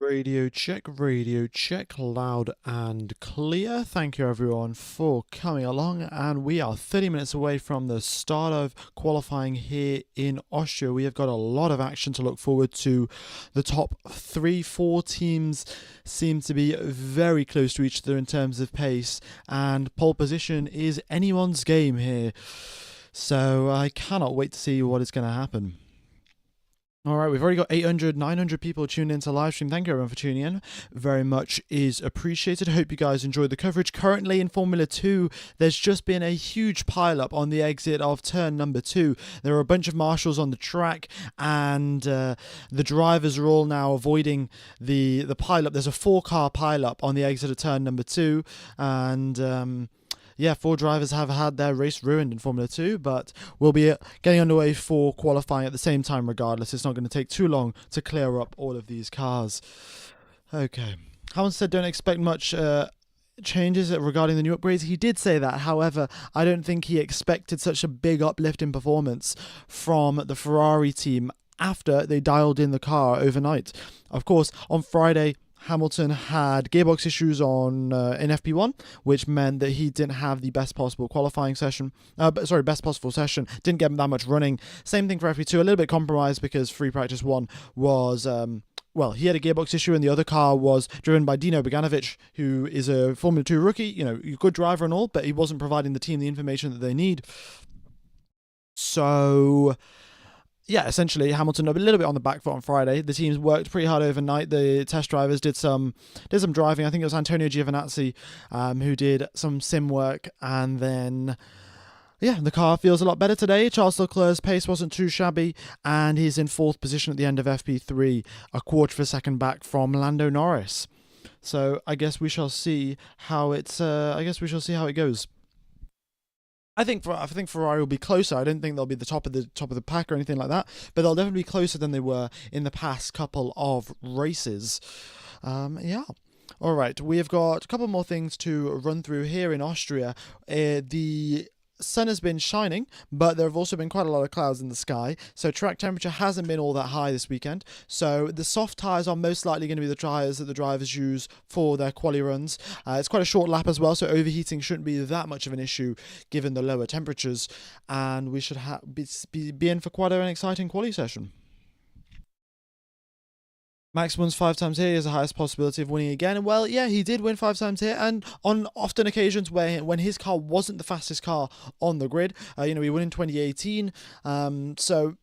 Radio check, loud and clear. Thank you everyone for coming along, and we are 30 minutes away from the start of qualifying here in Austria. We have got a lot of action to look forward to. The top 3-4 teams seem to be very close to each other in terms of pace, and pole position is anyone's game here. So I cannot wait to see what is going to happen. All right, we've already got 800, 900 people tuned into live stream. Thank you everyone for tuning in. Very much is appreciated. I hope you guys enjoyed the coverage. Currently in Formula 2, there's just been a huge pile-up on the exit of turn number 2. There are a bunch of marshals on the track, and the drivers are all now avoiding the pile-up. There's a 4-car pile-up on the exit of turn number 2, and yeah, 4 drivers have had their race ruined in Formula 2, but we'll be getting underway for qualifying at the same time regardless. It's not going to take too long to clear up all of these cars. Okay. Hamilton said don't expect much changes regarding the new upgrades. He did say that. However, I don't think he expected such a big uplift in performance from the Ferrari team after they dialed in the car overnight. Of course, on Friday, Hamilton had gearbox issues on in FP1, which meant that he didn't have the best possible qualifying session. Best possible session. Didn't get that much running. Same thing for FP2. A little bit compromised because free practice 1 was he had a gearbox issue, and the other car was driven by Dino Boganovic, who is a Formula 2 rookie. You know, a good driver and all, but he wasn't providing the team the information that they need. So yeah, essentially Hamilton a little bit on the back foot on Friday. The teams worked pretty hard overnight. The test drivers did some driving. I think it was Antonio Giovinazzi who did some sim work, and then yeah, the car feels a lot better today. Charles Leclerc's pace wasn't too shabby, and he's in 4th position at the end of FP3, a quarter of a second back from Lando Norris. So I guess we shall see how it goes. I think Ferrari will be closer. I don't think they'll be the top of the pack or anything like that, but they'll definitely be closer than they were in the past couple of races. Yeah. All right, we have got a couple more things to run through here in Austria. The sun has been shining, but there have also been quite a lot of clouds in the sky, so track temperature hasn't been all that high this weekend. So the soft tyres are most likely going to be the tyres that the drivers use for their quali runs. It's quite a short lap as well, so overheating shouldn't be that much of an issue given the lower temperatures, and we should be in for quite an exciting quali session. Max wins 5 times here. He has the highest possibility of winning again. Well, yeah, he did win 5 times here, and on often occasions when his car wasn't the fastest car on the grid. He won in 2018. So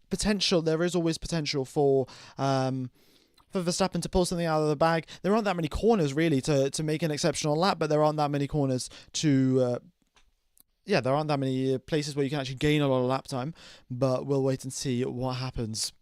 there is always potential for Verstappen to pull something out of the bag. There aren't that many corners really to make an exceptional lap, but there aren't that many corners there aren't that many places where you can actually gain a lot of lap time. But we'll wait and see what happens.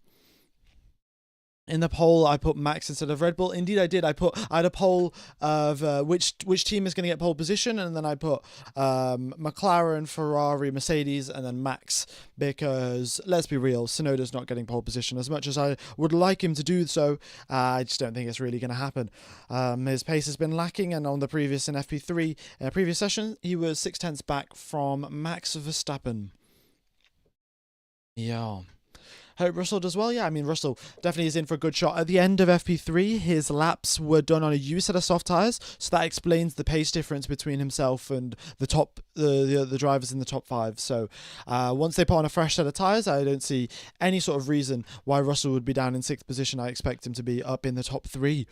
In the poll, I put Max instead of Red Bull. Indeed, I did. I had a poll of which team is going to get pole position, and then I put McLaren, Ferrari, Mercedes, and then Max, because let's be real, Tsunoda's not getting pole position. As much as I would like him to do so, I just don't think it's really going to happen. His pace has been lacking, and on the previous in FP3 previous session, he was 0.6 back from Max Verstappen. Yeah. Hope Russell does well. Yeah, I mean, Russell definitely is in for a good shot. At the end of FP3, his laps were done on a U set of soft tyres, so that explains the pace difference between himself and the drivers in the top 5. So once they put on a fresh set of tyres, I don't see any sort of reason why Russell would be down in 6th position. I expect him to be up in the top 3.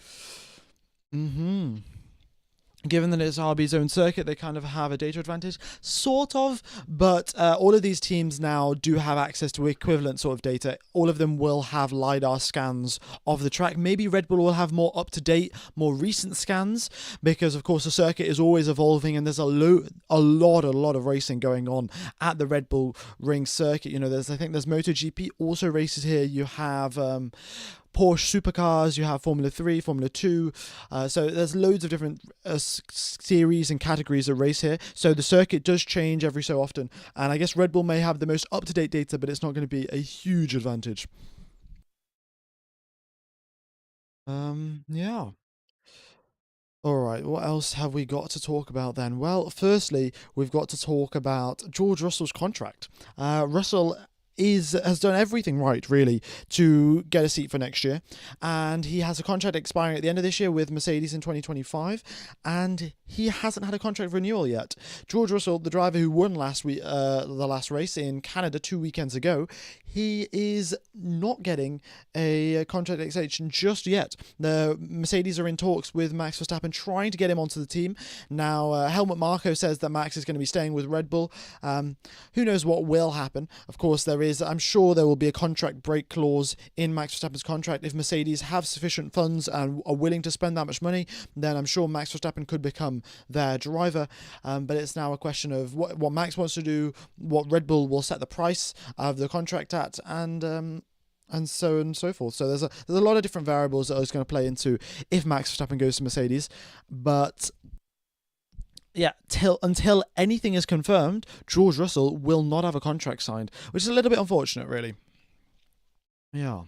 Given that it's RB's own circuit, they kind of have a data advantage, sort of, but all of these teams now do have access to equivalent sort of data. All of them will have LiDAR scans of the track. Maybe Red Bull will have more up-to-date, more recent scans, because of course the circuit is always evolving, and there's a lot of racing going on at the Red Bull Ring circuit. I think there's MotoGP also races here. You have Porsche supercars, you have Formula 3, Formula 2, so there's loads of different series and categories of race here, so the circuit does change every so often, and I guess Red Bull may have the most up-to-date data, but it's not going to be a huge advantage. Yeah. Alright, what else have we got to talk about then? Well, firstly, we've got to talk about George Russell's contract. Russell has done everything right, really, to get a seat for next year. And he has a contract expiring at the end of this year with Mercedes in 2025, and he hasn't had a contract renewal yet. George Russell, the driver who won the last race in Canada 2 weekends ago, he is not getting a contract extension just yet. The Mercedes are in talks with Max Verstappen, trying to get him onto the team. Now, Helmut Marko says that Max is going to be staying with Red Bull. Who knows what will happen? Of course, I'm sure there will be a contract break clause in Max Verstappen's contract. If Mercedes have sufficient funds and are willing to spend that much money, then I'm sure Max Verstappen could become their driver. But it's now a question of what Max wants to do, what Red Bull will set the price of the contract at, and so on and so forth. So there's a lot of different variables that are going to play into if Max Verstappen goes to Mercedes. But yeah, until anything is confirmed, George Russell will not have a contract signed, which is a little bit unfortunate, really. Yeah,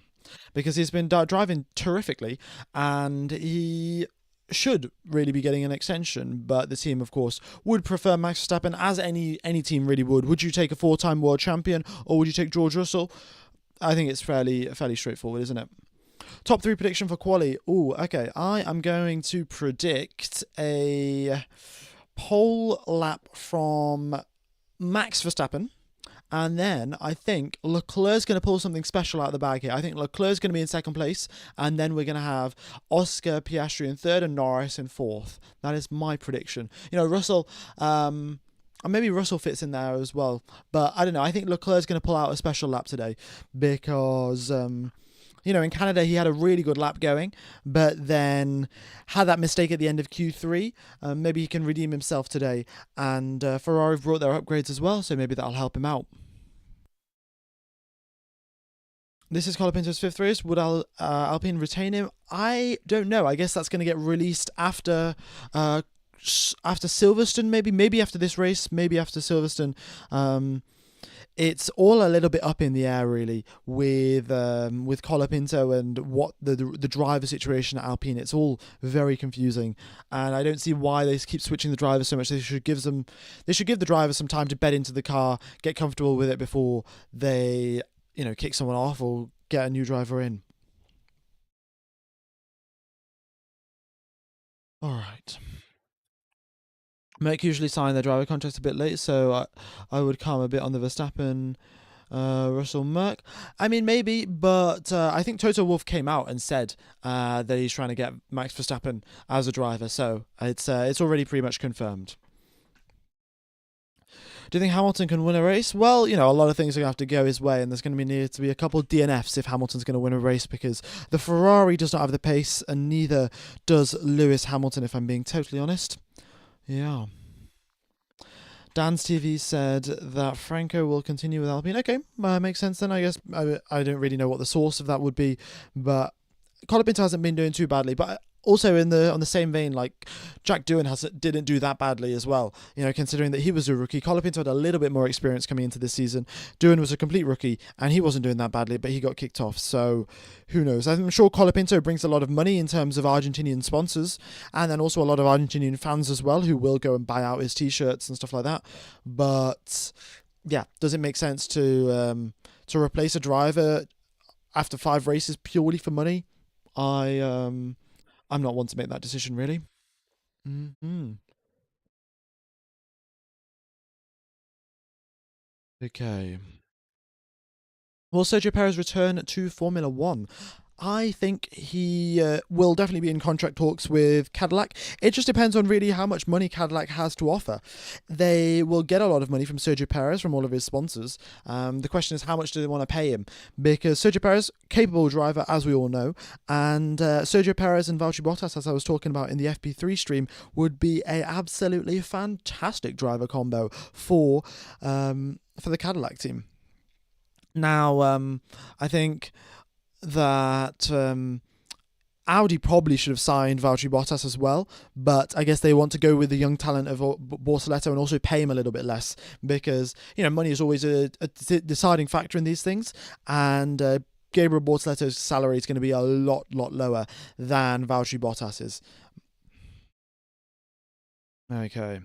because he's been driving terrifically, and he should really be getting an extension, but the team, of course, would prefer Max Verstappen, as any team really would. Would you take a 4-time world champion, or would you take George Russell? I think it's fairly straightforward, isn't it? Top 3 prediction for quali. Oh, okay. I am going to predict a pole lap from Max Verstappen, and then I think Leclerc's going to pull something special out of the bag here. I think Leclerc's going to be in second place, and then we're going to have Oscar Piastri in third and Norris in fourth. That is my prediction. Russell, and maybe Russell fits in there as well, but I don't know. I think Leclerc's going to pull out a special lap today because in Canada, he had a really good lap going, but then had that mistake at the end of Q3. Maybe he can redeem himself today. And Ferrari brought their upgrades as well, so maybe that'll help him out. This is Colapinto's 5th race. Would Alpine retain him? I don't know. I guess that's going to get released after Silverstone, maybe after this race, maybe after Silverstone. It's all a little bit up in the air, really, with Colapinto and what the driver situation at Alpine. It's all very confusing, and I don't see why they keep switching the drivers so much. They should give the drivers some time to bed into the car, get comfortable with it before they kick someone off or get a new driver in. All right. Merck usually sign their driver contracts a bit late, so I would calm a bit on the Verstappen, Russell, Merck. I mean, maybe, but I think Toto Wolff came out and said that he's trying to get Max Verstappen as a driver, so it's already pretty much confirmed. Do you think Hamilton can win a race? Well, a lot of things are going to have to go his way, and there's going to need to be a couple of DNFs if Hamilton's going to win a race, because the Ferrari does not have the pace, and neither does Lewis Hamilton, if I'm being totally honest. Yeah. Dan's TV said that Franco will continue with Alpine. Okay, makes sense then. I guess I don't really know what the source of that would be, but Colapinto hasn't been doing too badly. But also on the same vein, like Jack Doohan didn't do that badly as well. Considering that he was a rookie, Colapinto had a little bit more experience coming into this season. Doohan was a complete rookie, and he wasn't doing that badly, but he got kicked off. So who knows? I'm sure Colapinto brings a lot of money in terms of Argentinian sponsors, and then also a lot of Argentinian fans as well, who will go and buy out his T-shirts and stuff like that. But yeah, does it make sense to replace a driver after 5 races purely for money? I'm not one to make that decision, really. Mm-hmm. Okay. Will Sergio Perez return to Formula One? I think he will definitely be in contract talks with Cadillac. It just depends on really how much money Cadillac has to offer. They will get a lot of money from Sergio Perez, from all of his sponsors. The question is, how much do they want to pay him? Because Sergio Perez, capable driver, as we all know, and Sergio Perez and Valtteri Bottas, as I was talking about in the FP3 stream, would be a absolutely fantastic driver combo for the Cadillac team. Now, I think that Audi probably should have signed Valtteri Bottas as well, but I guess they want to go with the young talent of Bortoleto and also pay him a little bit less, because money is always a deciding factor in these things, and Gabriel Bortoleto's salary is going to be a lot lower than Valtteri Bottas's. Okay.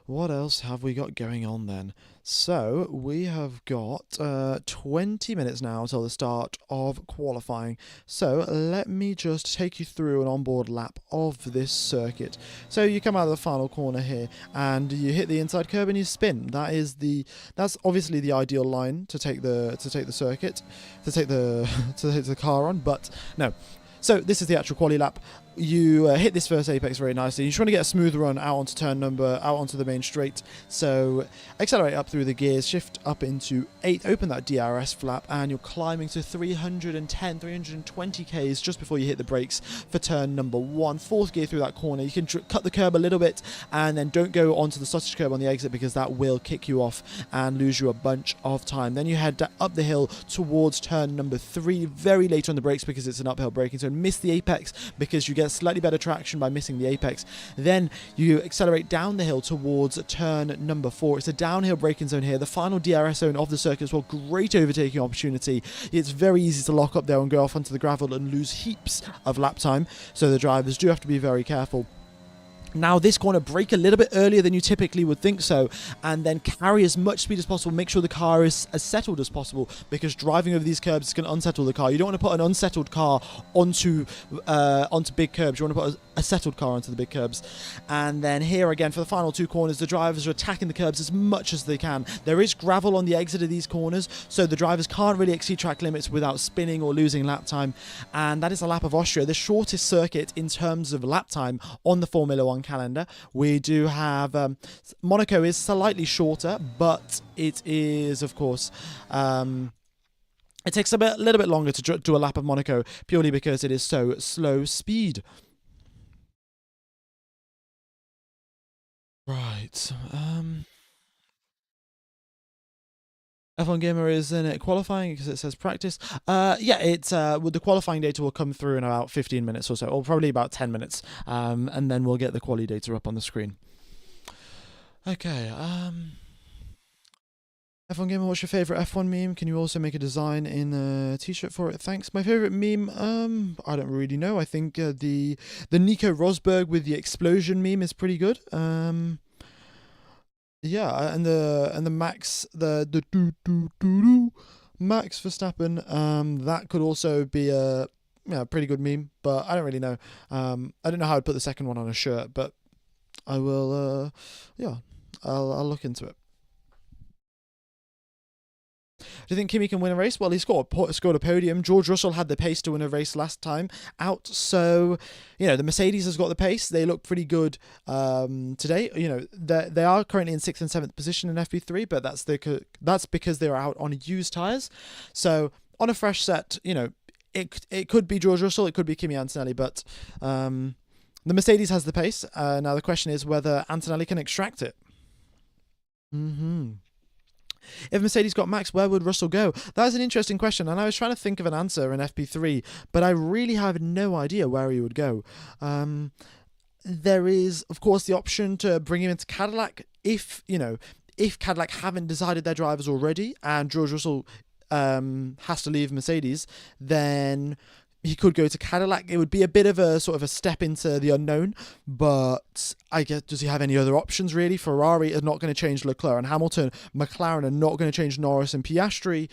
What else have we got going on then? So we have got 20 minutes now till the start of qualifying. So let me just take you through an onboard lap of this circuit. So you come out of the final corner here and you hit the inside curb and you spin. That's obviously the ideal line to take the circuit, to take the to take the car on. But no. So this is the actual quali lap. You hit this first apex very nicely. You're trying to get a smooth run out onto the main straight. So accelerate up through the gears, shift up into 8, open that DRS flap, and you're climbing to 310, 320 Ks just before you hit the brakes for turn number 1. Fourth gear through that corner. You can cut the curb a little bit, and then don't go onto the sausage curb on the exit because that will kick you off and lose you a bunch of time. Then you head up the hill towards turn number 3, very late on the brakes because it's an uphill braking, so miss the apex because you get slightly better traction by missing the apex. Then you accelerate down the hill towards turn number 4. It's a downhill braking zone here, the final DRS zone of the circuit as well. Great overtaking opportunity. It's very easy to lock up there and go off onto the gravel and lose heaps of lap time, so the drivers do have to be very careful. Now this corner, brake a little bit earlier than you typically would think so, and then carry as much speed as possible. Make sure the car is as settled as possible, because driving over these curbs is going to unsettle the car. You don't want to put an unsettled car onto big curbs. You want to put a settled car onto the big curbs. And then here again, for the final 2 corners, the drivers are attacking the curbs as much as they can. There is gravel on the exit of these corners, so the drivers can't really exceed track limits without spinning or losing lap time. And that is a lap of Austria, the shortest circuit in terms of lap time on the Formula 1 calendar. We do have Monaco is slightly shorter, but it is, of course, it takes a little bit longer to do a lap of Monaco, purely because it is so slow speed. Right. F1 Gamer is in it qualifying because it says practice. Yeah, it's the qualifying data will come through in about 15 minutes or so, or probably about 10 minutes, and then we'll get the quali data up on the screen. Okay. F1 Gamer, what's your favorite F1 meme? Can you also make a design in a t-shirt for it? Thanks. My favorite meme, I don't really know. I think the Nico Rosberg with the explosion meme is pretty good. Yeah, and the Max Max Verstappen, that could also be a pretty good meme, but I don't really know. I don't know how I'd put the second one on a shirt, but I will I'll look into it. Do you think Kimi can win a race? Well, he scored a podium. George Russell had the pace to win a race last time out. So, the Mercedes has got the pace. They look pretty good today. They are currently in 6th and 7th position in FP3, but that's because they're out on used tyres. So, on a fresh set, it could be George Russell, it could be Kimi Antonelli, but the Mercedes has the pace. Now, the question is whether Antonelli can extract it. If Mercedes got Max, where would Russell go? That is an interesting question, and I was trying to think of an answer in FP3, but I really have no idea where he would go. There is, of course, the option to bring him into Cadillac if Cadillac haven't decided their drivers already, and George Russell has to leave Mercedes, then he could go to Cadillac. It would be a bit of a sort of a step into the unknown, but I guess, does he have any other options really? Ferrari are not going to change Leclerc and Hamilton. McLaren are not going to change Norris and Piastri.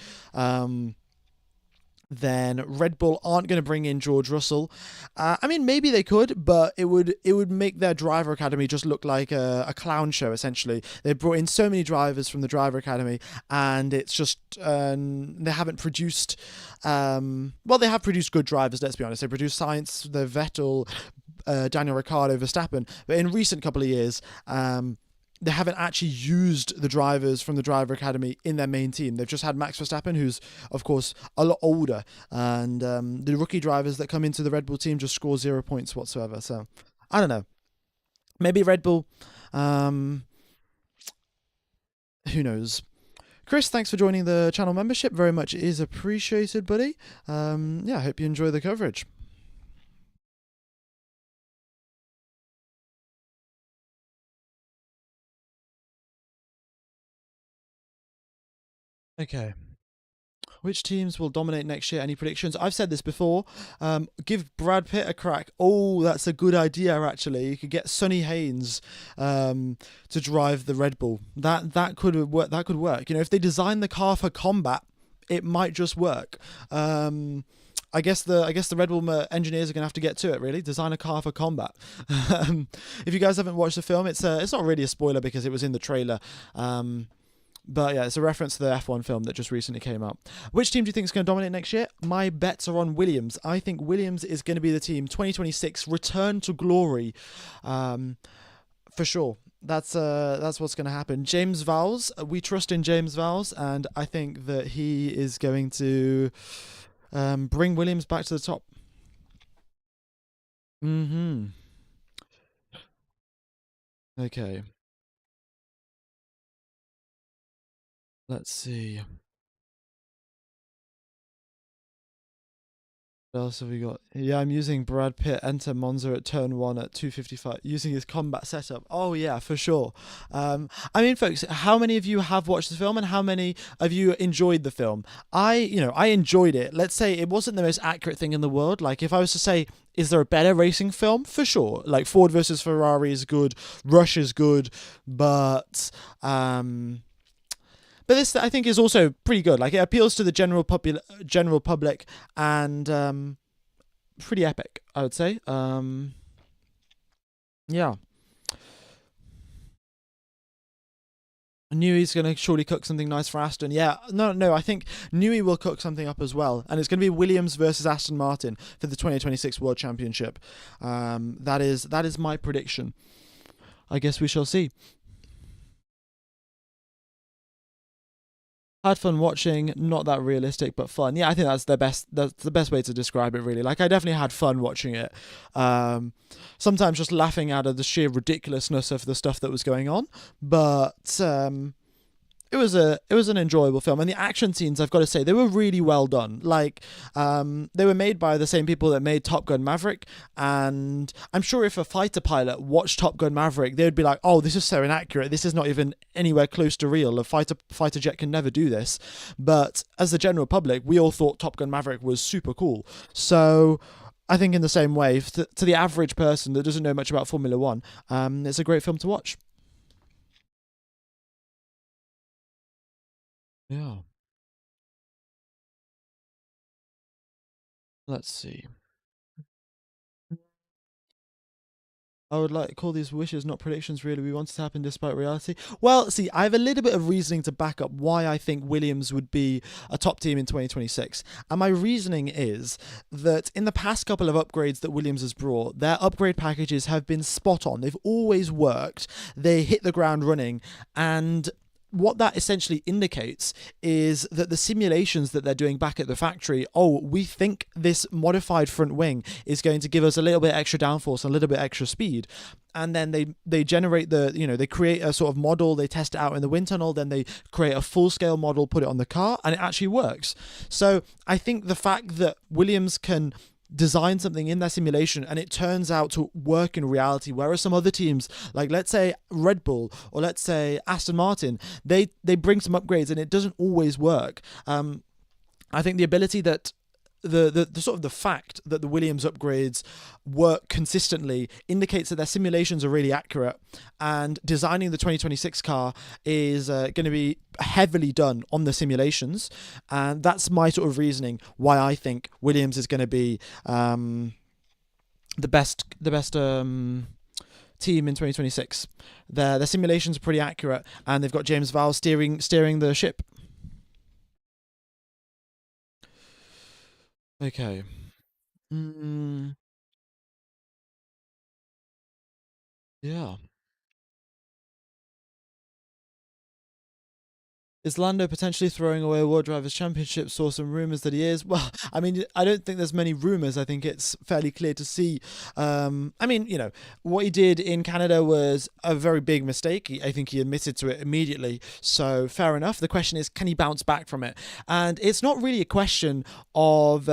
Then Red Bull aren't going to bring in George Russell. I mean, maybe they could, but it would make their driver academy just look like a clown show, essentially. They brought in so many drivers from the driver academy, and it's just they haven't produced. Well, they have produced good drivers. Let's be honest. They produced Sainz, the Vettel, Daniel Ricciardo, Verstappen, but in recent couple of years, they haven't actually used the drivers from the driver academy in their main team. They've just had Max Verstappen, who's, of course, a lot older. And the rookie drivers that come into the Red Bull team just score 0 points whatsoever. So, I don't know. Maybe Red Bull. Who knows? Chris, thanks for joining the channel membership. Very much is appreciated, buddy. I hope you enjoy the coverage. Okay. Which teams will dominate next year? Any predictions? I've said this before. Give Brad Pitt a crack. Oh, that's a good idea. Actually, you could get Sonny Haynes to drive the Red Bull. That could work. That could work. You know, if they design the car for combat, it might just work. I guess the Red Bull engineers are going to have to get to it. Really, design a car for combat. If you guys haven't watched the film, it's not really a spoiler because it was in the trailer. But yeah, it's a reference to the F1 film that just recently came out. Which team do you think is going to dominate next year? My bets are on Williams. I think Williams is going to be the team 2026, return to glory, for sure. That's what's going to happen. James Vowles, we trust in James Vowles, and I think that he is going to bring Williams back to the top. Okay. Let's see. What else have we got? Yeah, I'm using Brad Pitt enter Monza at turn 1 at 255 using his combat setup. Oh yeah, for sure. I mean, folks, how many of you have watched the film and how many of you enjoyed the film? I enjoyed it. Let's say it wasn't the most accurate thing in the world. Like if I was to say, is there a better racing film? For sure. Like Ford versus Ferrari is good, Rush is good, but this, I think, is also pretty good. Like, it appeals to the general public, and pretty epic, I would say. Yeah. Newey's going to surely cook something nice for Aston. Yeah, no, I think Newey will cook something up as well. And it's going to be Williams versus Aston Martin for the 2026 World Championship. That is my prediction. I guess we shall see. Had fun watching, not that realistic, but fun. Yeah, I think that's the best way to describe it, really. Like, I definitely had fun watching it. Sometimes just laughing out of the sheer ridiculousness of the stuff that was going on, but it was an enjoyable film, and the action scenes, I've got to say, they were really well done. Like, they were made by the same people that made Top Gun Maverick, and I'm sure if a fighter pilot watched Top Gun Maverick, they'd be like, oh, this is so inaccurate, this is not even anywhere close to real, a fighter jet can never do this. But as the general public, we all thought Top Gun Maverick was super cool. So I think in the same way, to the average person that doesn't know much about Formula One, it's a great film to watch. Yeah. Let's see. I would like to call these wishes, not predictions, really. We want it to happen despite reality. Well, see, I have a little bit of reasoning to back up why I think Williams would be a top team in 2026. And my reasoning is that in the past couple of upgrades that Williams has brought, their upgrade packages have been spot on. They've always worked. They hit the ground running. And what that essentially indicates is that the simulations that they're doing back at the factory, we think this modified front wing is going to give us a little bit extra downforce, a little bit extra speed. And then they generate they create a sort of model, they test it out in the wind tunnel, then they create a full-scale model, put it on the car, and it actually works. So I think the fact that Williams can design something in their simulation and it turns out to work in reality, whereas some other teams, like let's say Red Bull or let's say Aston Martin, they bring some upgrades and it doesn't always work. I think the ability that the sort of the fact that the Williams upgrades work consistently indicates that their simulations are really accurate, and designing the 2026 car is going to be heavily done on the simulations, and that's my sort of reasoning why I think Williams is going to be the best team in 2026. Their simulations are pretty accurate, and they've got James Vowles steering the ship. Okay. Yeah. Is Lando potentially throwing away a World Drivers' Championship? Saw some rumours that he is. Well, I mean, I don't think there's many rumours. I think it's fairly clear to see. I mean, what he did in Canada was a very big mistake. I think he admitted to it immediately. So fair enough. The question is, can he bounce back from it? And it's not really a question of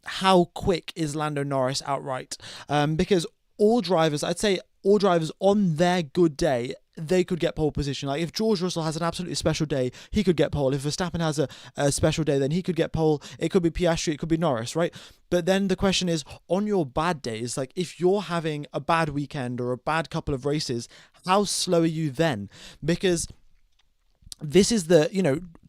how quick is Lando Norris outright. Because all drivers, I'd say all drivers on their good day, they could get pole position. Like if George Russell has an absolutely special day, he could get pole. If Verstappen has a special day, then he could get pole. It could be Piastri, it could be Norris, right? But then the question is, on your bad days, like if you're having a bad weekend or a bad couple of races, how slow are you then? Because this is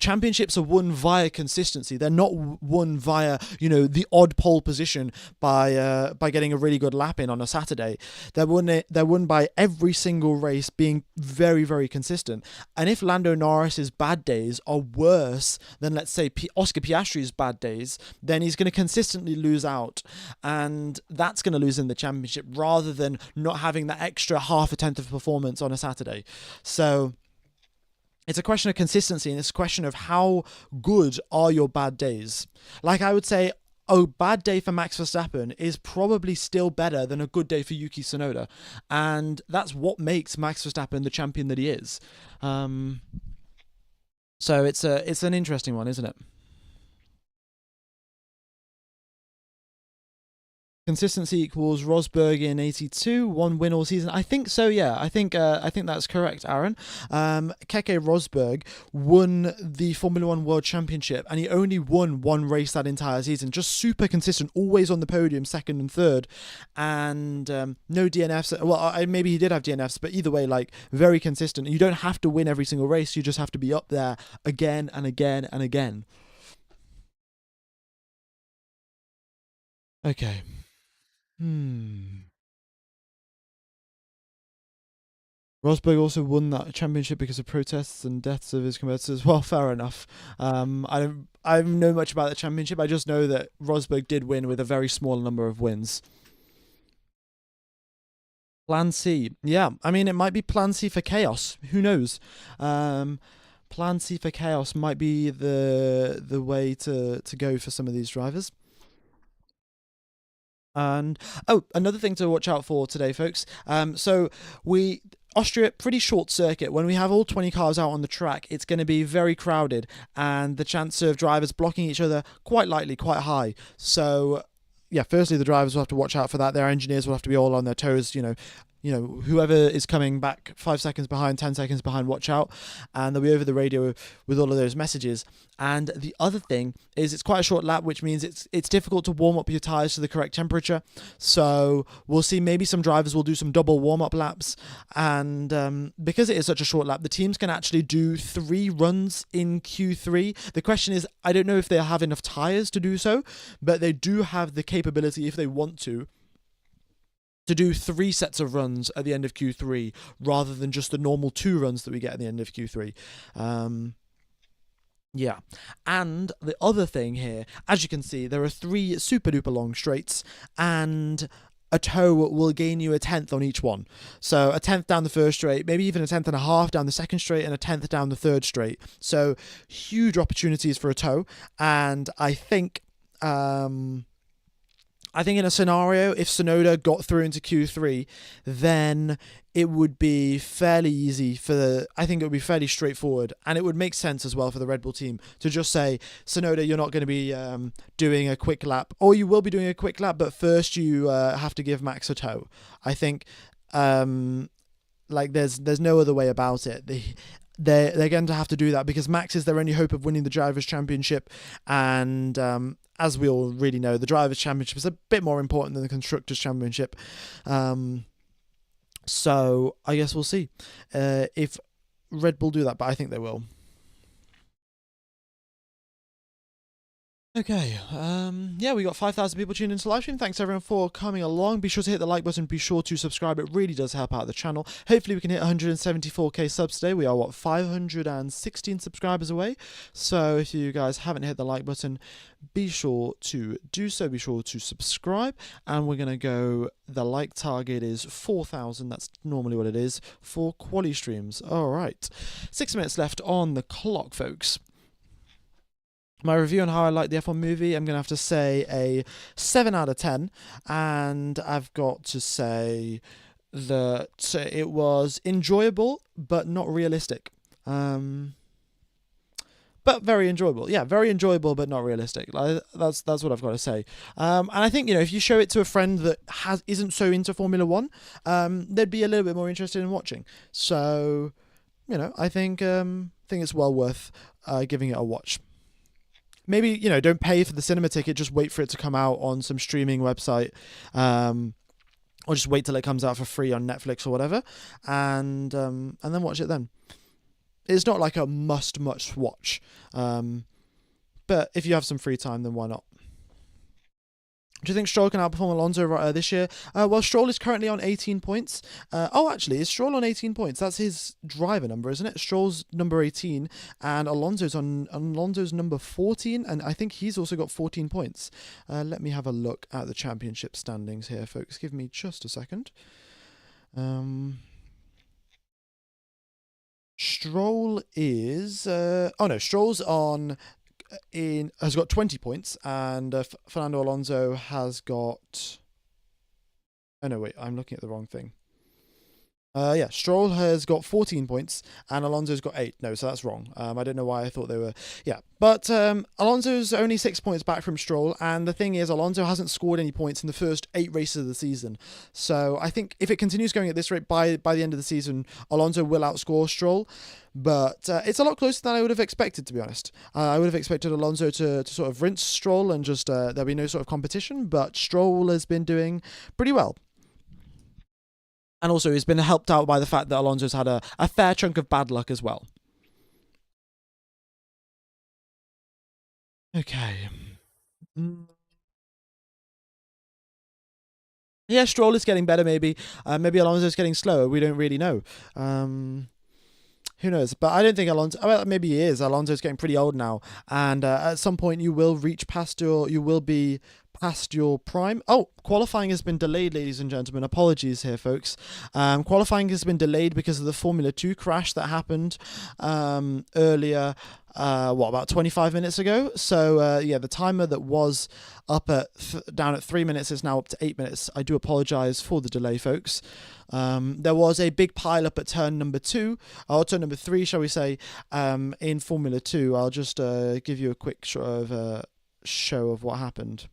championships are won via consistency. They're not won via, the odd pole position by getting a really good lap in on a Saturday. They're won by every single race being very, very consistent. And if Lando Norris's bad days are worse than, let's say, Oscar Piastri's bad days, then he's going to consistently lose out. And that's going to lose in the championship rather than not having that extra half a tenth of performance on a Saturday. So it's a question of consistency, and it's a question of how good are your bad days. Like I would say, a bad day for Max Verstappen is probably still better than a good day for Yuki Tsunoda. And that's what makes Max Verstappen the champion that he is. So it's an interesting one, isn't it? Consistency equals Rosberg in 82, one win all season. I think so, yeah. I think that's correct, Aaron. Keke Rosberg won the Formula One World Championship, and he only won one race that entire season. Just super consistent, always on the podium, second and third, and no DNFs. Well, maybe he did have DNFs, but either way, like very consistent. You don't have to win every single race. You just have to be up there again and again and again. Okay. Rosberg also won that championship because of protests and deaths of his competitors. Well, fair enough. I don't know much about the championship. I just know that Rosberg did win with a very small number of wins. Plan C. Yeah, I mean, it might be Plan C for chaos. Who knows? Plan C for chaos might be the way to go for some of these drivers. And another thing to watch out for today, folks. Austria, pretty short circuit. When we have all 20 cars out on the track, it's going to be very crowded, and the chance of drivers blocking each other quite high. So, yeah, firstly, the drivers will have to watch out for that. Their engineers will have to be all on their toes, whoever is coming back 5 seconds behind, 10 seconds behind, watch out. And they'll be over the radio with all of those messages. And the other thing is it's quite a short lap, which means it's difficult to warm up your tyres to the correct temperature. So we'll see maybe some drivers will do some double warm-up laps. And because it is such a short lap, the teams can actually do 3 runs in Q3. The question is, I don't know if they'll have enough tyres to do so, but they do have the capability, if they want to do 3 sets of runs at the end of Q3 rather than just the normal 2 runs that we get at the end of Q3. Yeah. And the other thing here, as you can see, there are 3 super duper long straights, and a toe will gain you a tenth on each one. So a tenth down the first straight, maybe even a tenth and a half down the second straight, and a tenth down the third straight. So huge opportunities for a toe. And I think in a scenario, if Tsunoda got through into Q3, then it would be fairly easy I think it would be fairly straightforward, and it would make sense as well for the Red Bull team to just say, Tsunoda, you're not going to be doing a quick lap, or you will be doing a quick lap, but first you have to give Max a toe. I think there's no other way about it. They're going to have to do that because Max is their only hope of winning the Drivers' Championship, and as we all really know, the Drivers' Championship is a bit more important than the Constructors' Championship. So I guess we'll see if Red Bull do that, but I think they will. Okay, we got 5,000 people tuned into live stream. Thanks everyone for coming along. Be sure to hit the like button. Be sure to subscribe. It really does help out the channel. Hopefully we can hit 174k subs today. We are, 516 subscribers away. So if you guys haven't hit the like button, be sure to do so. Be sure to subscribe. And we're going to go, the like target is 4,000. That's normally what it is for QUALI streams. All right, 6 minutes left on the clock, folks. My review on how I like the F1 movie, I'm going to have to say a 7 out of 10. And I've got to say that it was enjoyable, but not realistic. but very enjoyable. Yeah, very enjoyable, but not realistic. Like, that's what I've got to say. And I think, if you show it to a friend that isn't so into Formula One, they'd be a little bit more interested in watching. So, I think it's well worth giving it a watch. Maybe, don't pay for the cinema ticket, just wait for it to come out on some streaming website, or just wait till it comes out for free on Netflix or whatever, and then watch it then. It's not like a must watch, but if you have some free time, then why not? Do you think Stroll can outperform Alonso this year? Well, Stroll is currently on 18 points. Actually, is Stroll on 18 points? That's his driver number, isn't it? Stroll's number 18, and Alonso's number 14, and I think he's also got 14 points. Let me have a look at the championship standings here, folks. Give me just a second. Stroll is... Stroll's has got 20 points, and Fernando Alonso has got... Oh no, wait, I'm looking at the wrong thing. Stroll has got 14 points and Alonso's got 8. No, so that's wrong. I don't know why I thought they were... Yeah, but Alonso's only 6 points back from Stroll, and the thing is, Alonso hasn't scored any points in the first 8 races of the season. So I think if it continues going at this rate, by the end of the season, Alonso will outscore Stroll. But it's a lot closer than I would have expected, to be honest. I would have expected Alonso to sort of rinse Stroll and just there'll be no sort of competition, but Stroll has been doing pretty well. And also, he's been helped out by the fact that Alonso's had a fair chunk of bad luck as well. Okay. Yeah, Stroll is getting better, maybe. Maybe Alonso's getting slower. We don't really know. Who knows? But I don't think Alonso... Well, maybe he is. Alonso's getting pretty old now. And at some point, you will be past your prime. Oh, qualifying has been delayed, ladies and gentlemen. Apologies here, folks. Qualifying has been delayed because of the Formula 2 crash that happened earlier, about 25 minutes ago. So, the timer that was up down at 3 minutes is now up to 8 minutes. I do apologise for the delay, folks. There was a big pile up at turn number 2, or turn number 3, shall we say, in Formula 2. I'll just give you a quick sort of show of what happened.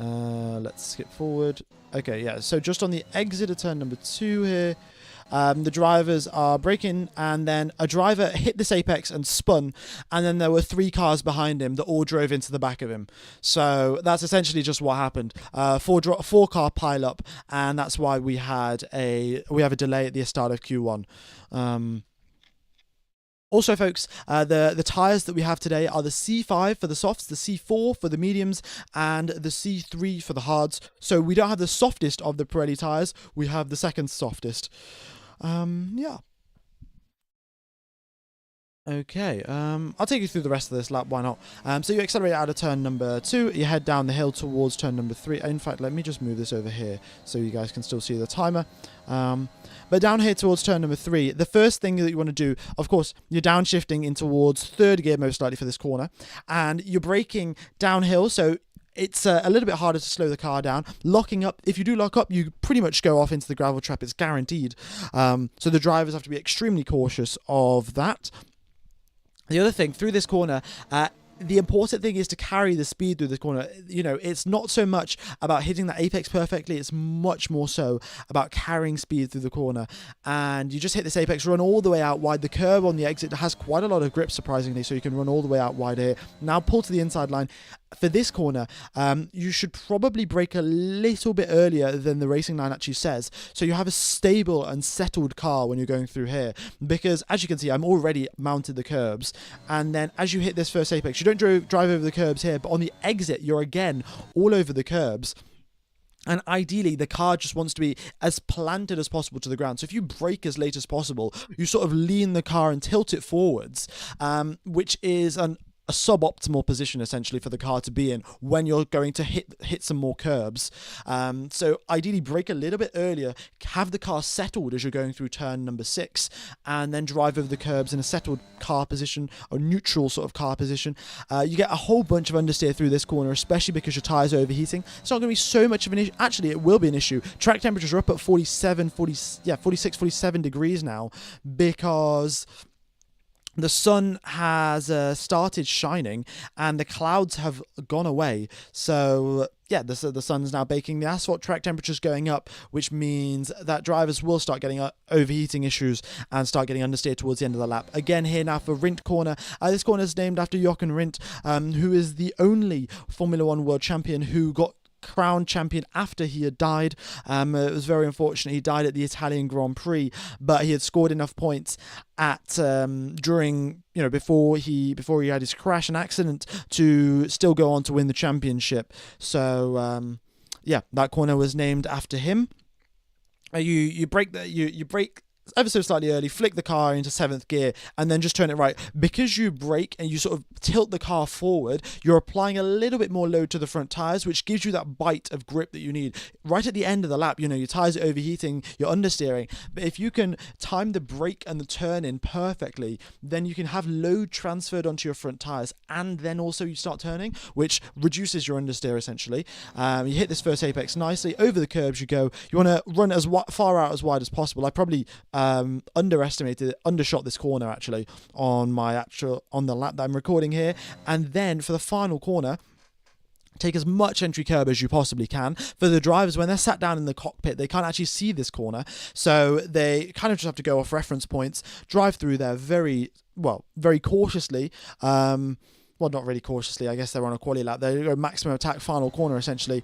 Let's skip forward. Okay, yeah, so just on the exit of turn number 2 here, the drivers are braking, and then a driver hit this apex and spun, and then there were 3 cars behind him that all drove into the back of him. So that's essentially just what happened. 4 car pile up, and that's why we have a delay at the start of Q1. Also, folks, the tyres that we have today are the C5 for the softs, the C4 for the mediums, and the C3 for the hards. So we don't have the softest of the Pirelli tyres, we have the second softest. Yeah. Okay, I'll take you through the rest of this lap, why not? So you accelerate out of turn number 2, you head down the hill towards turn number 3. In fact, let me just move this over here so you guys can still see the timer. But down here towards turn number 3, the first thing that you want to do, of course, you're downshifting in towards 3rd gear most likely for this corner, and you're braking downhill, so it's a little bit harder to slow the car down. Locking up, if you do lock up, you pretty much go off into the gravel trap, it's guaranteed. So the drivers have to be extremely cautious of that. The other thing, through this corner, the important thing is to carry the speed through this corner. It's not so much about hitting that apex perfectly, it's much more so about carrying speed through the corner. And you just hit this apex, run all the way out wide. The curb on the exit has quite a lot of grip, surprisingly, so you can run all the way out wide here. Now pull to the inside line. For this corner, you should probably brake a little bit earlier than the racing line actually says, so you have a stable and settled car when you're going through here, because as you can see, I'm already mounted the curbs, and then as you hit this first apex, you don't drive over the curbs here, but on the exit, you're again all over the curbs. And ideally, the car just wants to be as planted as possible to the ground. So if you brake as late as possible, you sort of lean the car and tilt it forwards, which is a suboptimal position essentially for the car to be in when you're going to hit some more curbs. So ideally brake a little bit earlier, have the car settled as you're going through turn number 6, and then drive over the curbs in a settled car position, or neutral sort of car position. You get a whole bunch of understeer through this corner, especially because your tyres are overheating. It's not going to be so much of an issue. Actually, it will be an issue. Track temperatures are up at 46, 47 degrees now, because the sun has started shining and the clouds have gone away. So yeah, the sun's now baking. The asphalt track temperature's going up, which means that drivers will start getting overheating issues and start getting understeer towards the end of the lap. Again, here now for Rindt corner. This corner is named after Jochen Rindt, who is the only Formula One world champion who got crowned champion after he had died. It was very unfortunate. He died at the Italian Grand Prix, but he had scored enough points at during, you know, before he had his crash and accident to still go on to win the championship. So yeah, that corner was named after him. You brake ever so slightly early, flick the car into 7th gear, and then just turn it right. Because you brake and you sort of tilt the car forward, you're applying a little bit more load to the front tyres, which gives you that bite of grip that you need. Right at the end of the lap, you know, your tyres are overheating, you're understeering. But if you can time the brake and the turn in perfectly, then you can have load transferred onto your front tyres, and then also you start turning, which reduces your understeer essentially. You hit this first apex nicely, over the curbs you go. You want to run as far out as wide as possible. I probably undershot this corner actually on the lap that I'm recording here. And then for the final corner, take as much entry curb as you possibly can. For the drivers, when they're sat down in the cockpit, they can't actually see this corner, so they kind of just have to go off reference points, drive through there very cautiously. Well, not really cautiously, I guess they're on a quali lap. They go maximum attack, final corner, essentially.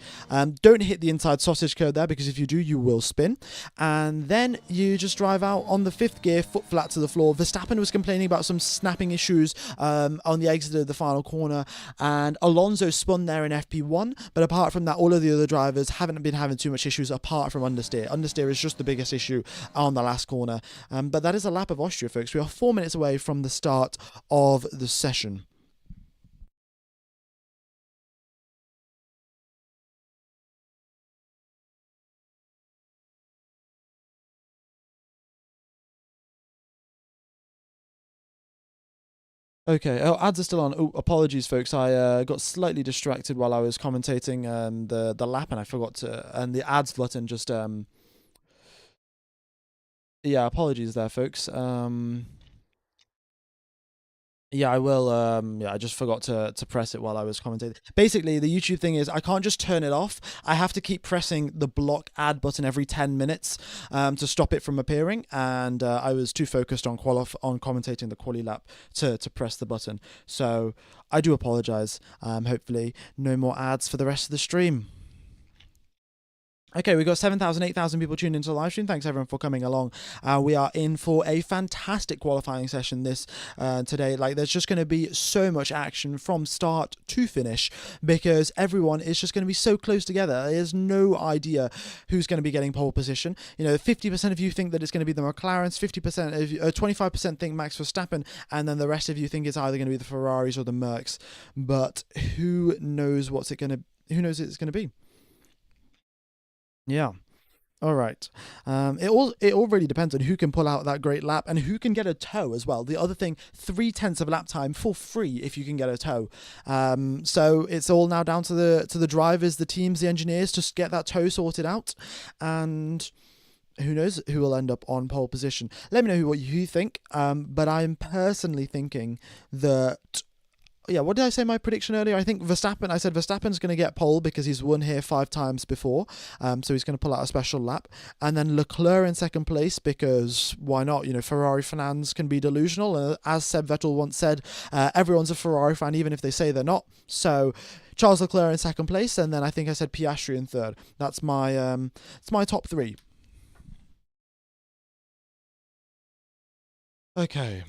Don't hit the inside sausage curve there, because if you do, you will spin. And then you just drive out on the 5th gear, foot flat to the floor. Verstappen was complaining about some snapping issues on the exit of the final corner, and Alonso spun there in FP1. But apart from that, all of the other drivers haven't been having too much issues apart from understeer. Understeer is just the biggest issue on the last corner. But that is a lap of Austria, folks. We are 4 minutes away from the start of the session. Okay, oh, ads are still on. Oh, apologies, folks. I got slightly distracted while I was commentating the lap, and I forgot to. And the ads button just yeah, apologies there, folks. Yeah, I will. Yeah, I just forgot to press it while I was commentating. Basically, the YouTube thing is I can't just turn it off. I have to keep pressing the block ad button every 10 minutes to stop it from appearing. And I was too focused on commentating the quali lap to press the button. So I do apologize. Hopefully, no more ads for the rest of the stream. Okay, we've got 7,000, 8,000 people tuned into the live stream. Thanks everyone for coming along. We are in for a fantastic qualifying session this today. Like, there's just going to be so much action from start to finish, because everyone is just going to be so close together. There's no idea who's going to be getting pole position. You know, 50% of you think that it's going to be the McLarens, 50% of 25% think Max Verstappen, and then the rest of you think it's either going to be the Ferraris or the Mercs. But who knows who knows it's going to be? Yeah. All right. It all really depends on who can pull out that great lap and who can get a tow as well. The other thing, 0.3 of lap time for free if you can get a tow. So it's all now down to the drivers, the teams, the engineers to get that tow sorted out, and who knows who will end up on pole position. Let me know what you think. But I'm personally thinking that. Yeah, what did I say my prediction earlier? I said Verstappen's going to get pole because he's won here 5 times before. So he's going to pull out a special lap. And then Leclerc in second place, because why not? You know, Ferrari fans can be delusional. As Seb Vettel once said, everyone's a Ferrari fan, even if they say they're not. So Charles Leclerc in second place. And then I think I said Piastri in third. That's my top 3. Okay.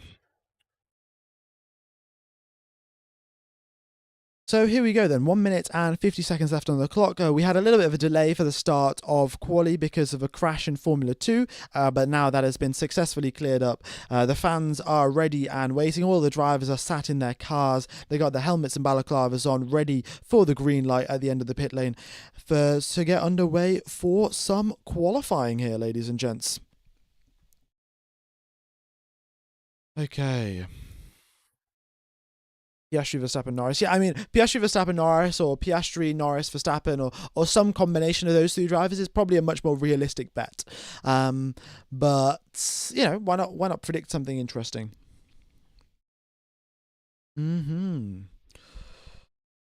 So here we go then, 1 minute and 50 seconds left on the clock. We had a little bit of a delay for the start of quali because of a crash in Formula 2, but now that has been successfully cleared up. The fans are ready and waiting. All the drivers are sat in their cars. They got their helmets and balaclavas on, ready for the green light at the end of the pit lane to get underway for some qualifying here, ladies and gents. Okay. Piastri, Verstappen, Norris. Yeah, I mean, Piastri, Verstappen, Norris, or Piastri, Norris, Verstappen, or some combination of those 2 drivers is probably a much more realistic bet. But, you know, why not predict something interesting? Mm-hmm.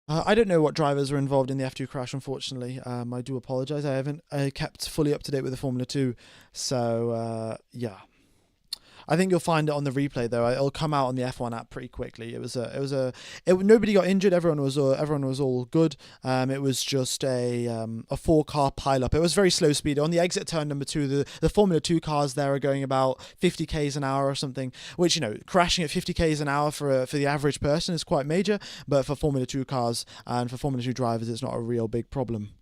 I don't know what drivers were involved in the F2 crash, unfortunately. I do apologise. I haven't kept fully up to date with the Formula 2. So, yeah. I think you'll find it on the replay though. It'll come out on the F1 app pretty quickly. Nobody got injured. Everyone was all good. It was just a 4-car pileup. It was very slow speed on the exit turn number 2. The Formula 2 cars there are going about 50 k's an hour or something, which crashing at 50 k's an hour for the average person is quite major. But for Formula 2 cars and for Formula 2 drivers, it's not a real big problem.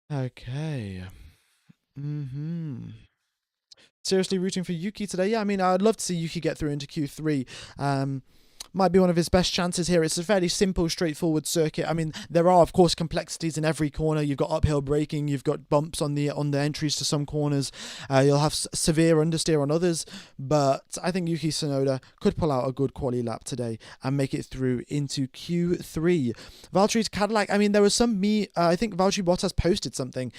Okay. Mm-hmm. Seriously rooting for Yuki today. Yeah, I mean, I'd love to see Yuki get through into Q3. Might be one of his best chances here. It's a fairly simple, straightforward circuit. I mean, there are of course complexities in every corner. You've got uphill braking, you've got bumps on the entries to some corners. You'll have severe understeer on others, but I think Yuki Tsunoda could pull out a good quali lap today and make it through into Q3. Valtteri's Cadillac. I mean, there was I think Valtteri Bottas posted something.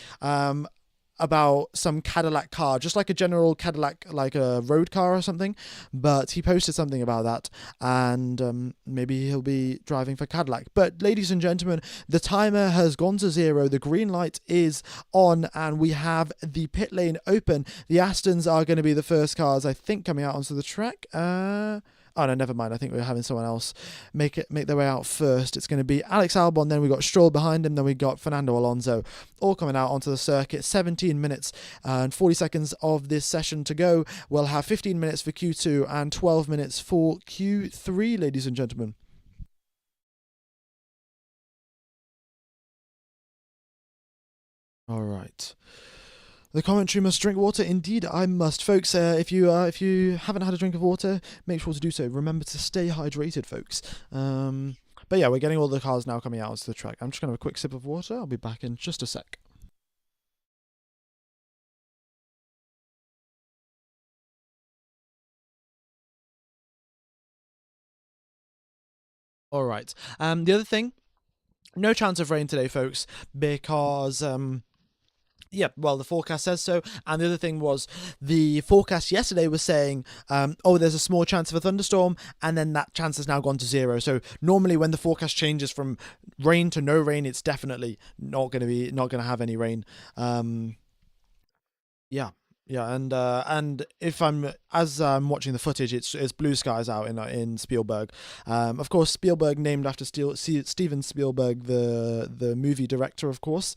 About some Cadillac car, just like a general Cadillac, like a road car or something. But he posted something about that, and maybe he'll be driving for Cadillac. But ladies and gentlemen, the timer has gone to 0. The green light is on, and we have the pit lane open. The Astons are going to be the first cars, I think, coming out onto the track. Oh no, never mind. I think we're having someone else make their way out first. It's going to be Alex Albon, then we got Stroll behind him, then we got Fernando Alonso, all coming out onto the circuit. 17 minutes and 40 seconds of this session to go. We'll have 15 minutes for Q2 and 12 minutes for Q3, ladies and gentlemen. All right. The commentary must drink water. Indeed, I must, folks. If you haven't had a drink of water, make sure to do so. Remember to stay hydrated, folks. But yeah, we're getting all the cars now coming out onto the track. I'm just gonna have a quick sip of water. I'll be back in just a sec. All right. The other thing, no chance of rain today, folks, because yeah, well, the forecast says so. And the other thing was the forecast yesterday was saying, oh, there's a small chance of a thunderstorm, and then that chance has now gone to 0. So normally when the forecast changes from rain to no rain, it's definitely not going to have any rain. Yeah. Yeah, and if I'm watching the footage, it's blue skies out in Spielberg. Of course, Spielberg named after Steven Spielberg, the movie director, of course.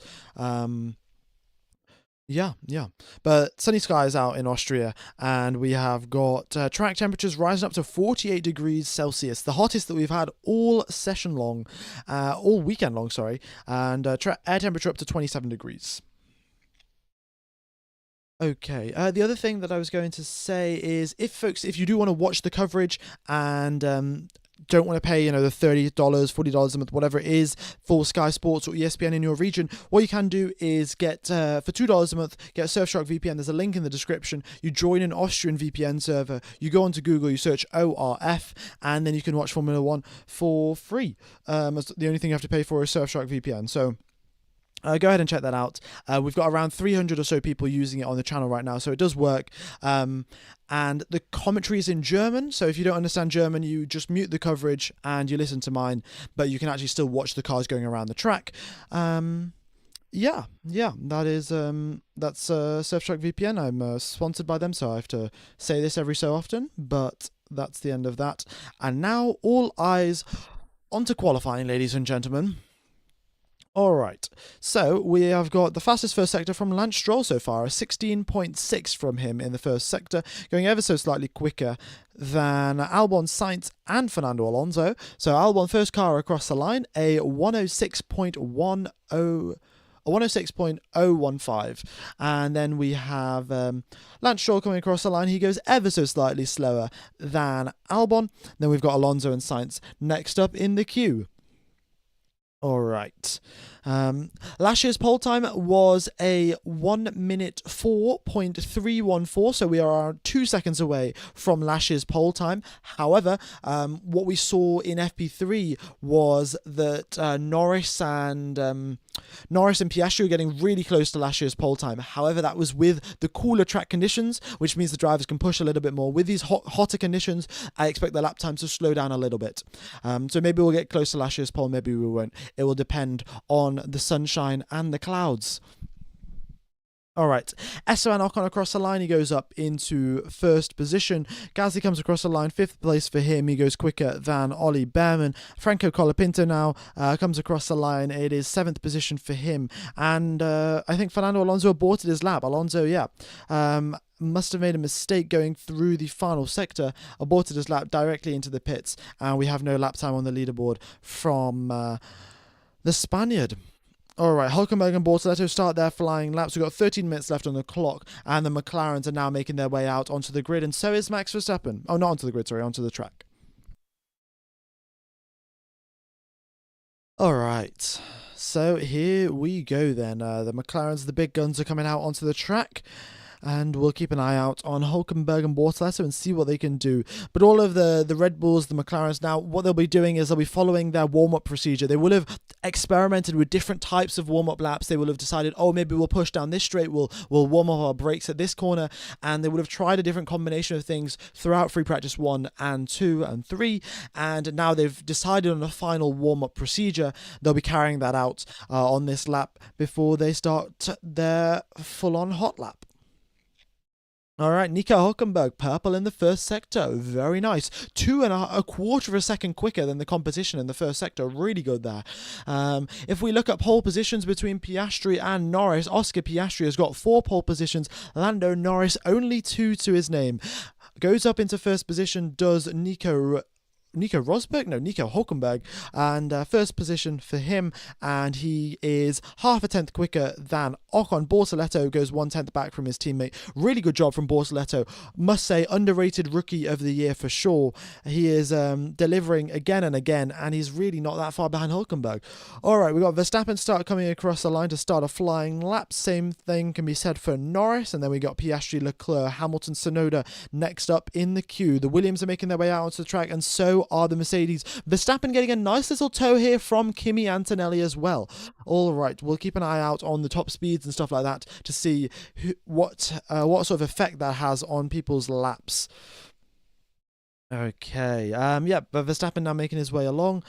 Yeah, yeah. But sunny skies out in Austria, and we have got track temperatures rising up to 48 degrees Celsius, the hottest that we've had all weekend long, sorry, and air temperature up to 27 degrees. Okay. The other thing that I was going to say is, if you do want to watch the coverage and don't want to pay, the $30, $40 a month, whatever it is, for Sky Sports or ESPN in your region, what you can do is get, for $2 a month, get Surfshark VPN. There's a link in the description. You join an Austrian VPN server. You go onto Google, you search ORF, and then you can watch Formula 1 for free. The only thing you have to pay for is Surfshark VPN. So go ahead and check that out. We've got around 300 or so people using it on the channel right now, so it does work. And the commentary is in German, so if you don't understand German, you just mute the coverage and you listen to mine, but you can actually still watch the cars going around the track. Yeah, that's Surfshark VPN. I'm sponsored by them, so I have to say this every so often, but that's the end of that. And now all eyes onto qualifying, ladies and gentlemen. All right, so we have got the fastest first sector from Lance Stroll so far, a 16.6 from him in the first sector, going ever so slightly quicker than Albon, Sainz and Fernando Alonso. So Albon, first car across the line, a 106.015, and then we have Lance Stroll coming across the line. He goes ever so slightly slower than Albon. Then we've got Alonso and Sainz next up in the queue. All right. right. Last year's pole time was a 1 minute 4.314, so we are around 2 seconds away from last year's pole time. However, what we saw in FP3 was that Norris and Piastri were getting really close to last year's pole time. However, that was with the cooler track conditions, which means the drivers can push a little bit more. With these hotter conditions, I expect the lap times to slow down a little bit. So maybe we'll get close to last year's pole, maybe we won't. It will depend on the sunshine and the clouds. All right, Esteban Ocon across the line. He goes up into first position. Gasly comes across the line, 5th place for him. He goes quicker than Ollie Behrman. Franco Colapinto now comes across the line. It is 7th position for him. And I think Fernando Alonso aborted his lap. Alonso, must have made a mistake going through the final sector, aborted his lap directly into the pits. And we have no lap time on the leaderboard from the Spaniard. Alright, Hülkenberg and Bortoleto start their flying laps. We've got 13 minutes left on the clock, and the McLarens are now making their way out onto the grid, and so is Max Verstappen. Oh, not onto the grid, sorry, onto the track. Alright, so here we go then. The McLarens, the big guns, are coming out onto the track. And we'll keep an eye out on Hülkenberg and Bortoleto and see what they can do. But all of the Red Bulls, the McLarens now, what they'll be doing is they'll be following their warm-up procedure. They will have experimented with different types of warm-up laps. They will have decided, oh, maybe we'll push down this straight, we'll warm up our brakes at this corner. And they would have tried a different combination of things throughout free practice 1 and 2 and 3. And now they've decided on a final warm-up procedure. They'll be carrying that out on this lap before they start their full-on hot lap. All right, Nico Hülkenberg, purple in the first sector. Very nice. 2.25 of a second quicker than the competition in the first sector. Really good there. If we look at pole positions between Piastri and Norris, Oscar Piastri has got 4 pole positions. Lando Norris, only 2 to his name. Goes up into first position, does Nico Hülkenberg, and first position for him, and he is half a tenth quicker than Ocon. Bortoleto goes 1/10 back from his teammate. Really good job from Bortoleto. Must say, underrated rookie of the year for sure. He is delivering again and again, and he's really not that far behind Hülkenberg. All right, we've got Verstappen start coming across the line to start a flying lap. Same thing can be said for Norris, and then we got Piastri, Leclerc, Hamilton, Tsunoda next up in the queue. The Williams are making their way out onto the track, and so are the Mercedes. Verstappen getting a nice little tow here from Kimi Antonelli as well. All right, we'll keep an eye out on the top speeds and stuff like that to see what sort of effect that has on people's laps. Okay, but Verstappen now making his way along.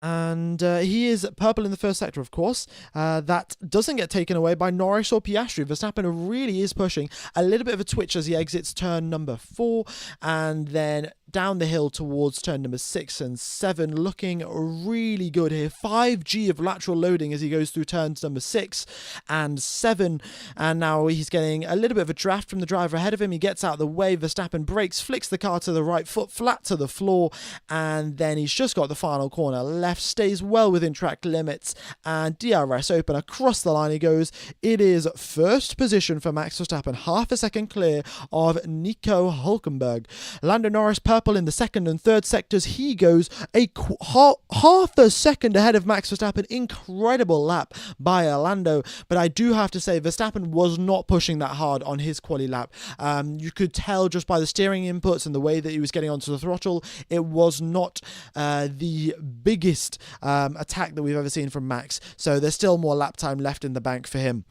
And he is purple in the first sector, of course. That doesn't get taken away by Norris or Piastri. Verstappen really is pushing. A little bit of a twitch as he exits turn number 4. And then down the hill towards turn number 6 and 7. Looking really good here. 5G of lateral loading as he goes through turns number 6 and 7. And now he's getting a little bit of a draft from the driver ahead of him. He gets out of the way. Verstappen brakes, flicks the car to the right, foot flat to the floor. And then he's just got the final corner left. Stays well within track limits, and DRS open across the line he goes. It is first position for Max Verstappen, half a second clear of Nico Hülkenberg. Lando Norris purple in the second and third sectors. He goes half a second ahead of Max Verstappen. Incredible lap by Lando, but I do have to say Verstappen was not pushing that hard on his quali lap. You could tell just by the steering inputs and the way that he was getting onto the throttle, it was not the biggest attack that we've ever seen from Max. So there's still more lap time left in the bank for him.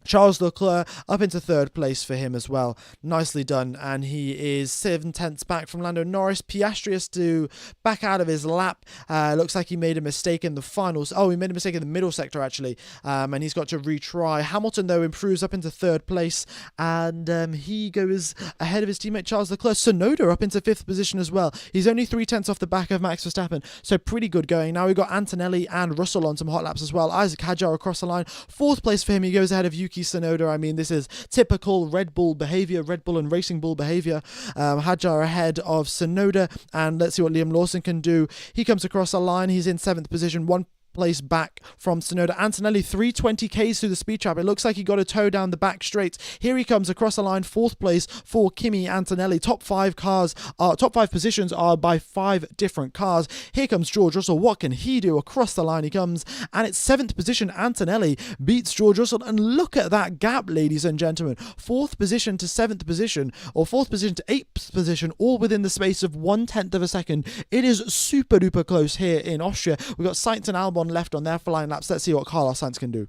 Charles Leclerc up into third place for him as well. Nicely done. And he is 7/10 back from Lando Norris. Piastri has to back out of his lap. Looks like he made a mistake in the finals. Oh, he made a mistake in the middle sector, actually. And he's got to retry. Hamilton, though, improves up into third place. And he goes ahead of his teammate Charles Leclerc. Tsunoda up into 5th position as well. He's only 3/10 off the back of Max Verstappen. So pretty good going. Now we've got Antonelli and Russell on some hot laps as well. Isaac Hadjar across the line. 4th place for him. He goes ahead of Yuki Tsunoda. I mean, this is typical Red Bull behavior, Red Bull and Racing Bull behavior. Hadjar ahead of Tsunoda, and let's see what Liam Lawson can do. He comes across the line. He's in 7th position, place back from Tsunoda. Antonelli, 320Ks through the speed trap. It looks like he got a toe down the back straight. Here he comes across the line, 4th place for Kimi Antonelli. Top 5 positions are by 5 different cars. Here comes George Russell. What can he do? Across the line he comes, and it's 7th position. Antonelli beats George Russell, and look at that gap, ladies and gentlemen. 4th position to 7th position, or 4th position to 8th position, all within the space of 1/10 of a second. It is super duper close here in Austria. We've got Sainz and Albon left on their flying laps. Let's see what Carlos Sainz can do.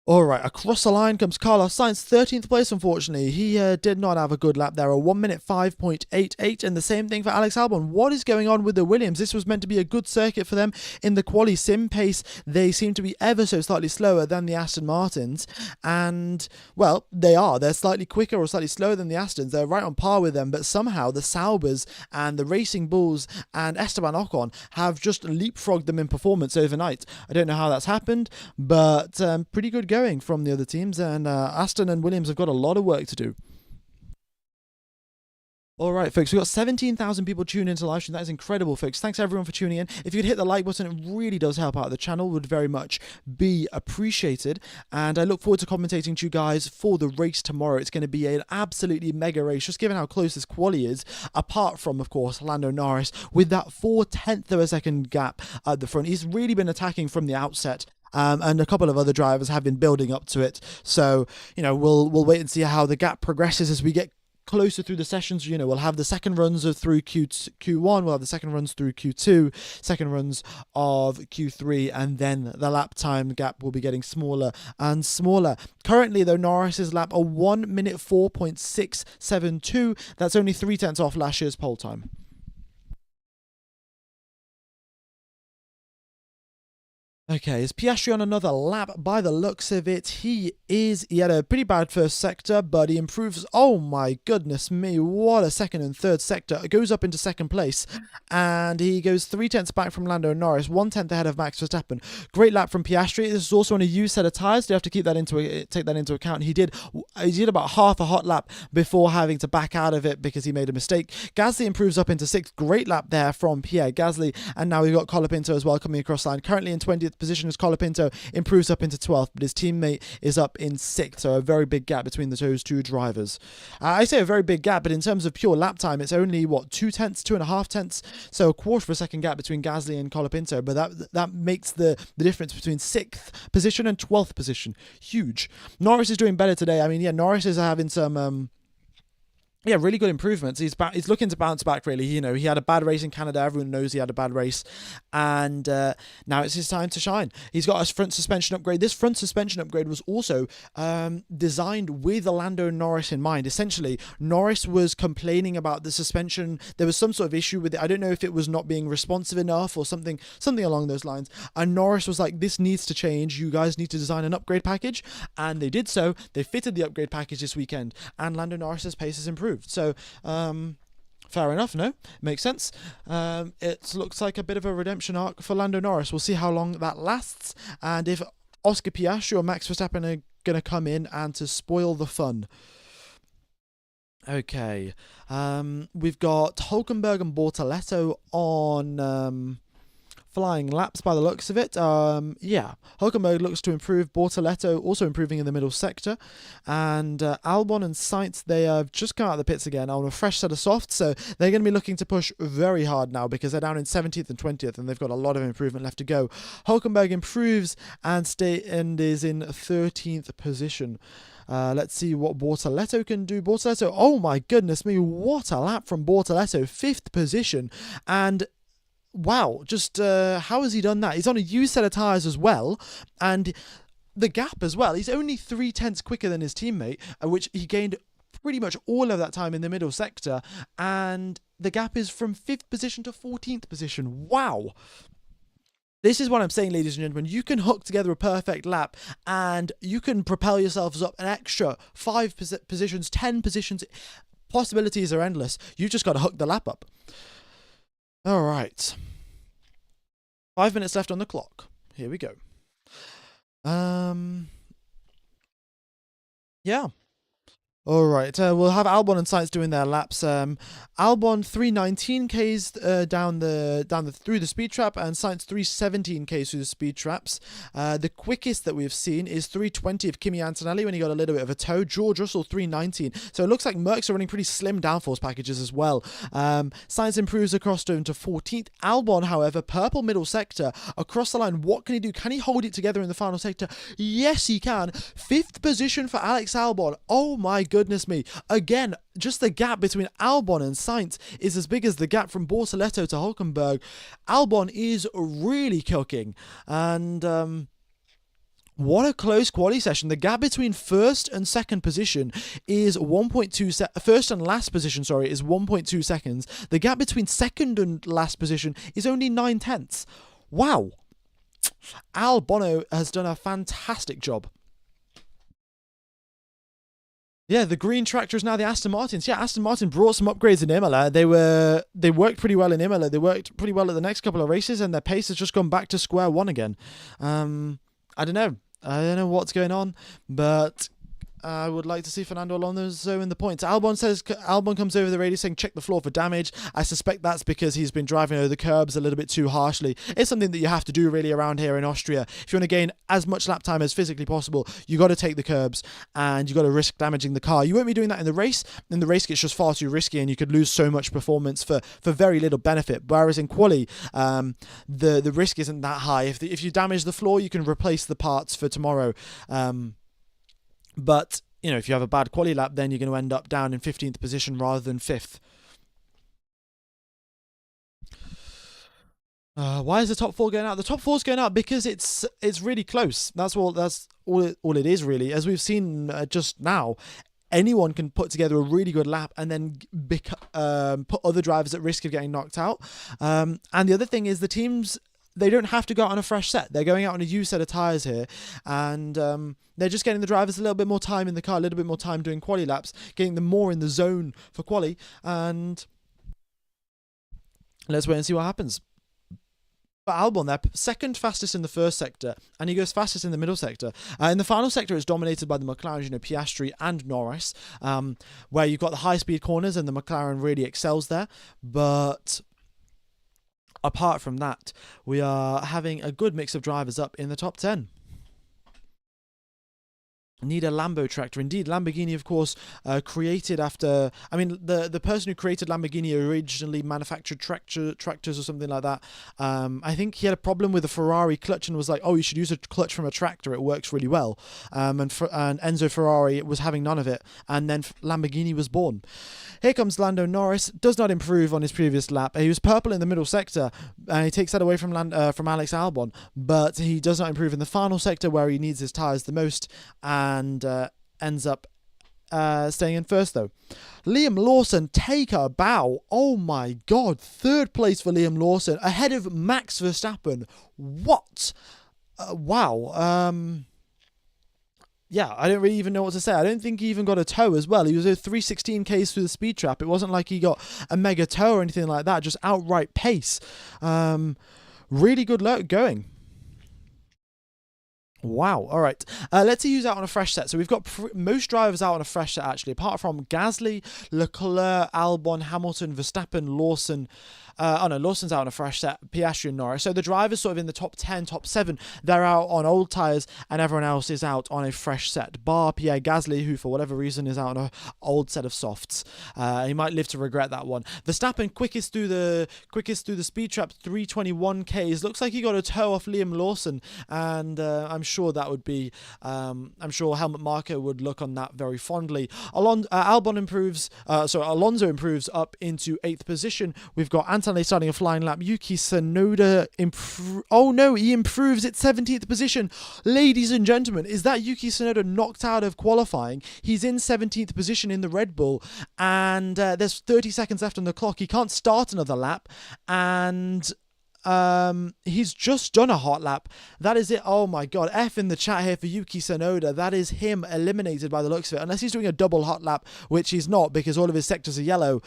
Alright, across the line comes Carlos Sainz, 13th place unfortunately. He did not have a good lap there, a 1 minute 5.88, and the same thing for Alex Albon. What is going on with the Williams? This was meant to be a good circuit for them in the quali sim pace. They seem to be ever so slightly slower than the Aston Martins, and, well, they are. They're slightly quicker or slightly slower than the Astons. They're right on par with them, but somehow the Saubers and the Racing Bulls and Esteban Ocon have just leapfrogged them in performance overnight. I don't know how that's happened, but pretty good going from the other teams, and Aston and Williams have got a lot of work to do. Alright folks, we've got 17,000 people tuning into the live stream. That is incredible, folks. Thanks everyone for tuning in. If you could hit the like button, it really does help out the channel, would very much be appreciated. And I look forward to commentating to you guys for the race tomorrow. It's going to be an absolutely mega race, just given how close this quali is, apart from, of course, Lando Norris, with that 4/10 of a second gap at the front. He's really been attacking from the outset. And a couple of other drivers have been building up to it. So, you know, we'll wait and see how the gap progresses as we get closer through the sessions. You know, we'll have the second runs of through Q1, we'll have the second runs through Q2, second runs of Q3, and then the lap time gap will be getting smaller and smaller. Currently, though, Norris's lap a 1 minute 4.672. That's only 3/10 off last year's pole time. Okay, is Piastri on another lap? By the looks of it, he had a pretty bad first sector, but he improves. Oh my goodness me, what a second and third sector. It goes up into second place, and he goes 3/10 back from Lando Norris, 1/10 ahead of Max Verstappen. Great lap from Piastri. This is also on a used set of tyres. You have to take that into account. He did about half a hot lap before having to back out of it because he made a mistake. Gasly improves up into 6th. Great lap there from Pierre Gasly, and now we've got Colapinto as well coming across line. Currently in 20th position as Colapinto improves up into 12th, but his teammate is up in 6th, so a very big gap between those two drivers. I say a very big gap, but in terms of pure lap time, it's only, what, 2.5 tenths, so a quarter of a second gap between Gasly and Colapinto, but that makes the difference between 6th position and 12th position huge. Norris is doing better today. I mean, yeah, Norris is having some... yeah, really good improvements. He's looking to bounce back, really. You know, he had a bad race in Canada. Everyone knows he had a bad race. And now it's his time to shine. He's got a front suspension upgrade. This front suspension upgrade was also designed with Lando Norris in mind. Essentially, Norris was complaining about the suspension. There was some sort of issue with it. I don't know if it was not being responsive enough or something along those lines. And Norris was like, this needs to change. You guys need to design an upgrade package. And they did so. They fitted the upgrade package this weekend. And Lando Norris's pace has improved. So, fair enough, no? Makes sense. It looks like a bit of a redemption arc for Lando Norris. We'll see how long that lasts, and if Oscar Piastri or Max Verstappen are going to come in and to spoil the fun. Okay. We've got Hulkenberg and Bortoletto on... flying laps by the looks of it. Yeah, Hulkenberg looks to improve. Bortoletto also improving in the middle sector. And Albon and Sainz, they have just come out of the pits again on a fresh set of softs. So they're going to be looking to push very hard now because they're down in 17th and 20th and they've got a lot of improvement left to go. Hulkenberg improves and is in 13th position. Let's see what Bortoletto can do. Bortoletto, oh my goodness me, what a lap from Bortoletto. 5th position. And wow, just how has he done that? He's on a used set of tyres as well, and the gap as well. He's only 3/10 quicker than his teammate, which he gained pretty much all of that time in the middle sector, and the gap is from 5th position to 14th position. Wow. This is what I'm saying, ladies and gentlemen. You can hook together a perfect lap and you can propel yourselves up an extra 5 positions, 10 positions. Possibilities are endless. You've just got to hook the lap up. All right. 5 minutes left on the clock. Here we go. Yeah. All right, we'll have Albon and Sainz doing their laps. Albon 319 k's down the through the speed trap, and Sainz 317 k's through the speed traps. The quickest that we've seen is 320 of Kimi Antonelli when he got a little bit of a tow. George Russell 319. So it looks like Mercs are running pretty slim downforce packages as well. Sainz improves across to 14th. Albon, however, purple middle sector across the line. What can he do? Can he hold it together in the final sector? Yes, he can. 5th position for Alex Albon. Oh my goodness me. Again, just the gap between Albon and Sainz is as big as the gap from Bortoleto to Hulkenberg. Albon is really cooking. And what a close quali session. The gap between first and second position is 1.2 first and last position, sorry, is 1.2 seconds. The gap between second and last position is only 9/10. Wow. Albon has done a fantastic job. Yeah, the green tractor is now the Aston Martins. Yeah, Aston Martin brought some upgrades in Imola. They worked pretty well in Imola. They worked pretty well at the next couple of races, and their pace has just gone back to square one again. I don't know. I don't know what's going on, but I would like to see Fernando Alonso in the points. Albon comes over the radio saying check the floor for damage. I suspect that's because he's been driving over the curbs a little bit too harshly. It's something that you have to do really around here in Austria. If you want to gain as much lap time as physically possible, you got to take the curbs and you got to risk damaging the car. You won't be doing that in the race. In the race, it's just far too risky and you could lose so much performance for very little benefit. Whereas in quali, the risk isn't that high. If you damage the floor, you can replace the parts for tomorrow. But, you know, if you have a bad quali lap, then you're going to end up down in 15th position rather than 5th. Why is the top 4 going out? The top 4's going out because it's really close. That's all it is, really. As we've seen just now, anyone can put together a really good lap and then put other drivers at risk of getting knocked out. And the other thing is the teams, they don't have to go out on a fresh set. They're going out on a used set of tyres here, and they're just getting the drivers a little bit more time in the car, a little bit more time doing quali laps, getting them more in the zone for quali, and let's wait and see what happens. But Albon, they're second fastest in the first sector, and he goes fastest in the middle sector. In the final sector, it's dominated by the McLaren, you know, Piastri and Norris, where you've got the high-speed corners, and the McLaren really excels there, but apart from that, we are having a good mix of drivers up in the top 10. Need a Lambo tractor. Indeed, Lamborghini, of course, created after... I mean, the person who created Lamborghini originally manufactured tractors or something like that. I think he had a problem with a Ferrari clutch and was like, oh, you should use a clutch from a tractor. It works really well. And Enzo Ferrari was having none of it. And then Lamborghini was born. Here comes Lando Norris. Does not improve on his previous lap. He was purple in the middle sector, and he takes that away from Alex Albon. But he does not improve in the final sector where he needs his tyres the most, and ends up staying in first, though. Liam Lawson, take a bow. Oh my god, 3rd place for Liam Lawson, ahead of Max Verstappen. What? Wow. Yeah, I don't really even know what to say. I don't think he even got a tow as well. He was at 316 k's through the speed trap. It wasn't like he got a mega tow or anything like that, just outright pace. Really good going. Wow. All right. Let's see who's out on a fresh set. So we've got most drivers out on a fresh set, actually, apart from Gasly, Leclerc, Albon, Hamilton, Verstappen, Lawson. Lawson's out on a fresh set, Piastri and Norris. So the drivers sort of in the top 10, top 7, they're out on old tyres, and everyone else is out on a fresh set. Bar Pierre Gasly, who for whatever reason is out on an old set of softs. He might live to regret that one. Verstappen quickest through the speed trap, 321 k's. Looks like he got a tow off Liam Lawson, and I'm sure that would be. I'm sure Helmut Marko would look on that very fondly. Alonso improves up into 8th position. We've got Antonelli starting a flying lap. Yuki Tsunoda he improves at 17th position. Ladies and gentlemen, is that Yuki Tsunoda knocked out of qualifying? He's in 17th position in the Red Bull, and there's 30 seconds left on the clock. He can't start another lap, and he's just done a hot lap. That is it. Oh my god, F in the chat here for Yuki Tsunoda. That is him eliminated by the looks of it, unless he's doing a double hot lap, which he's not because all of his sectors are yellow.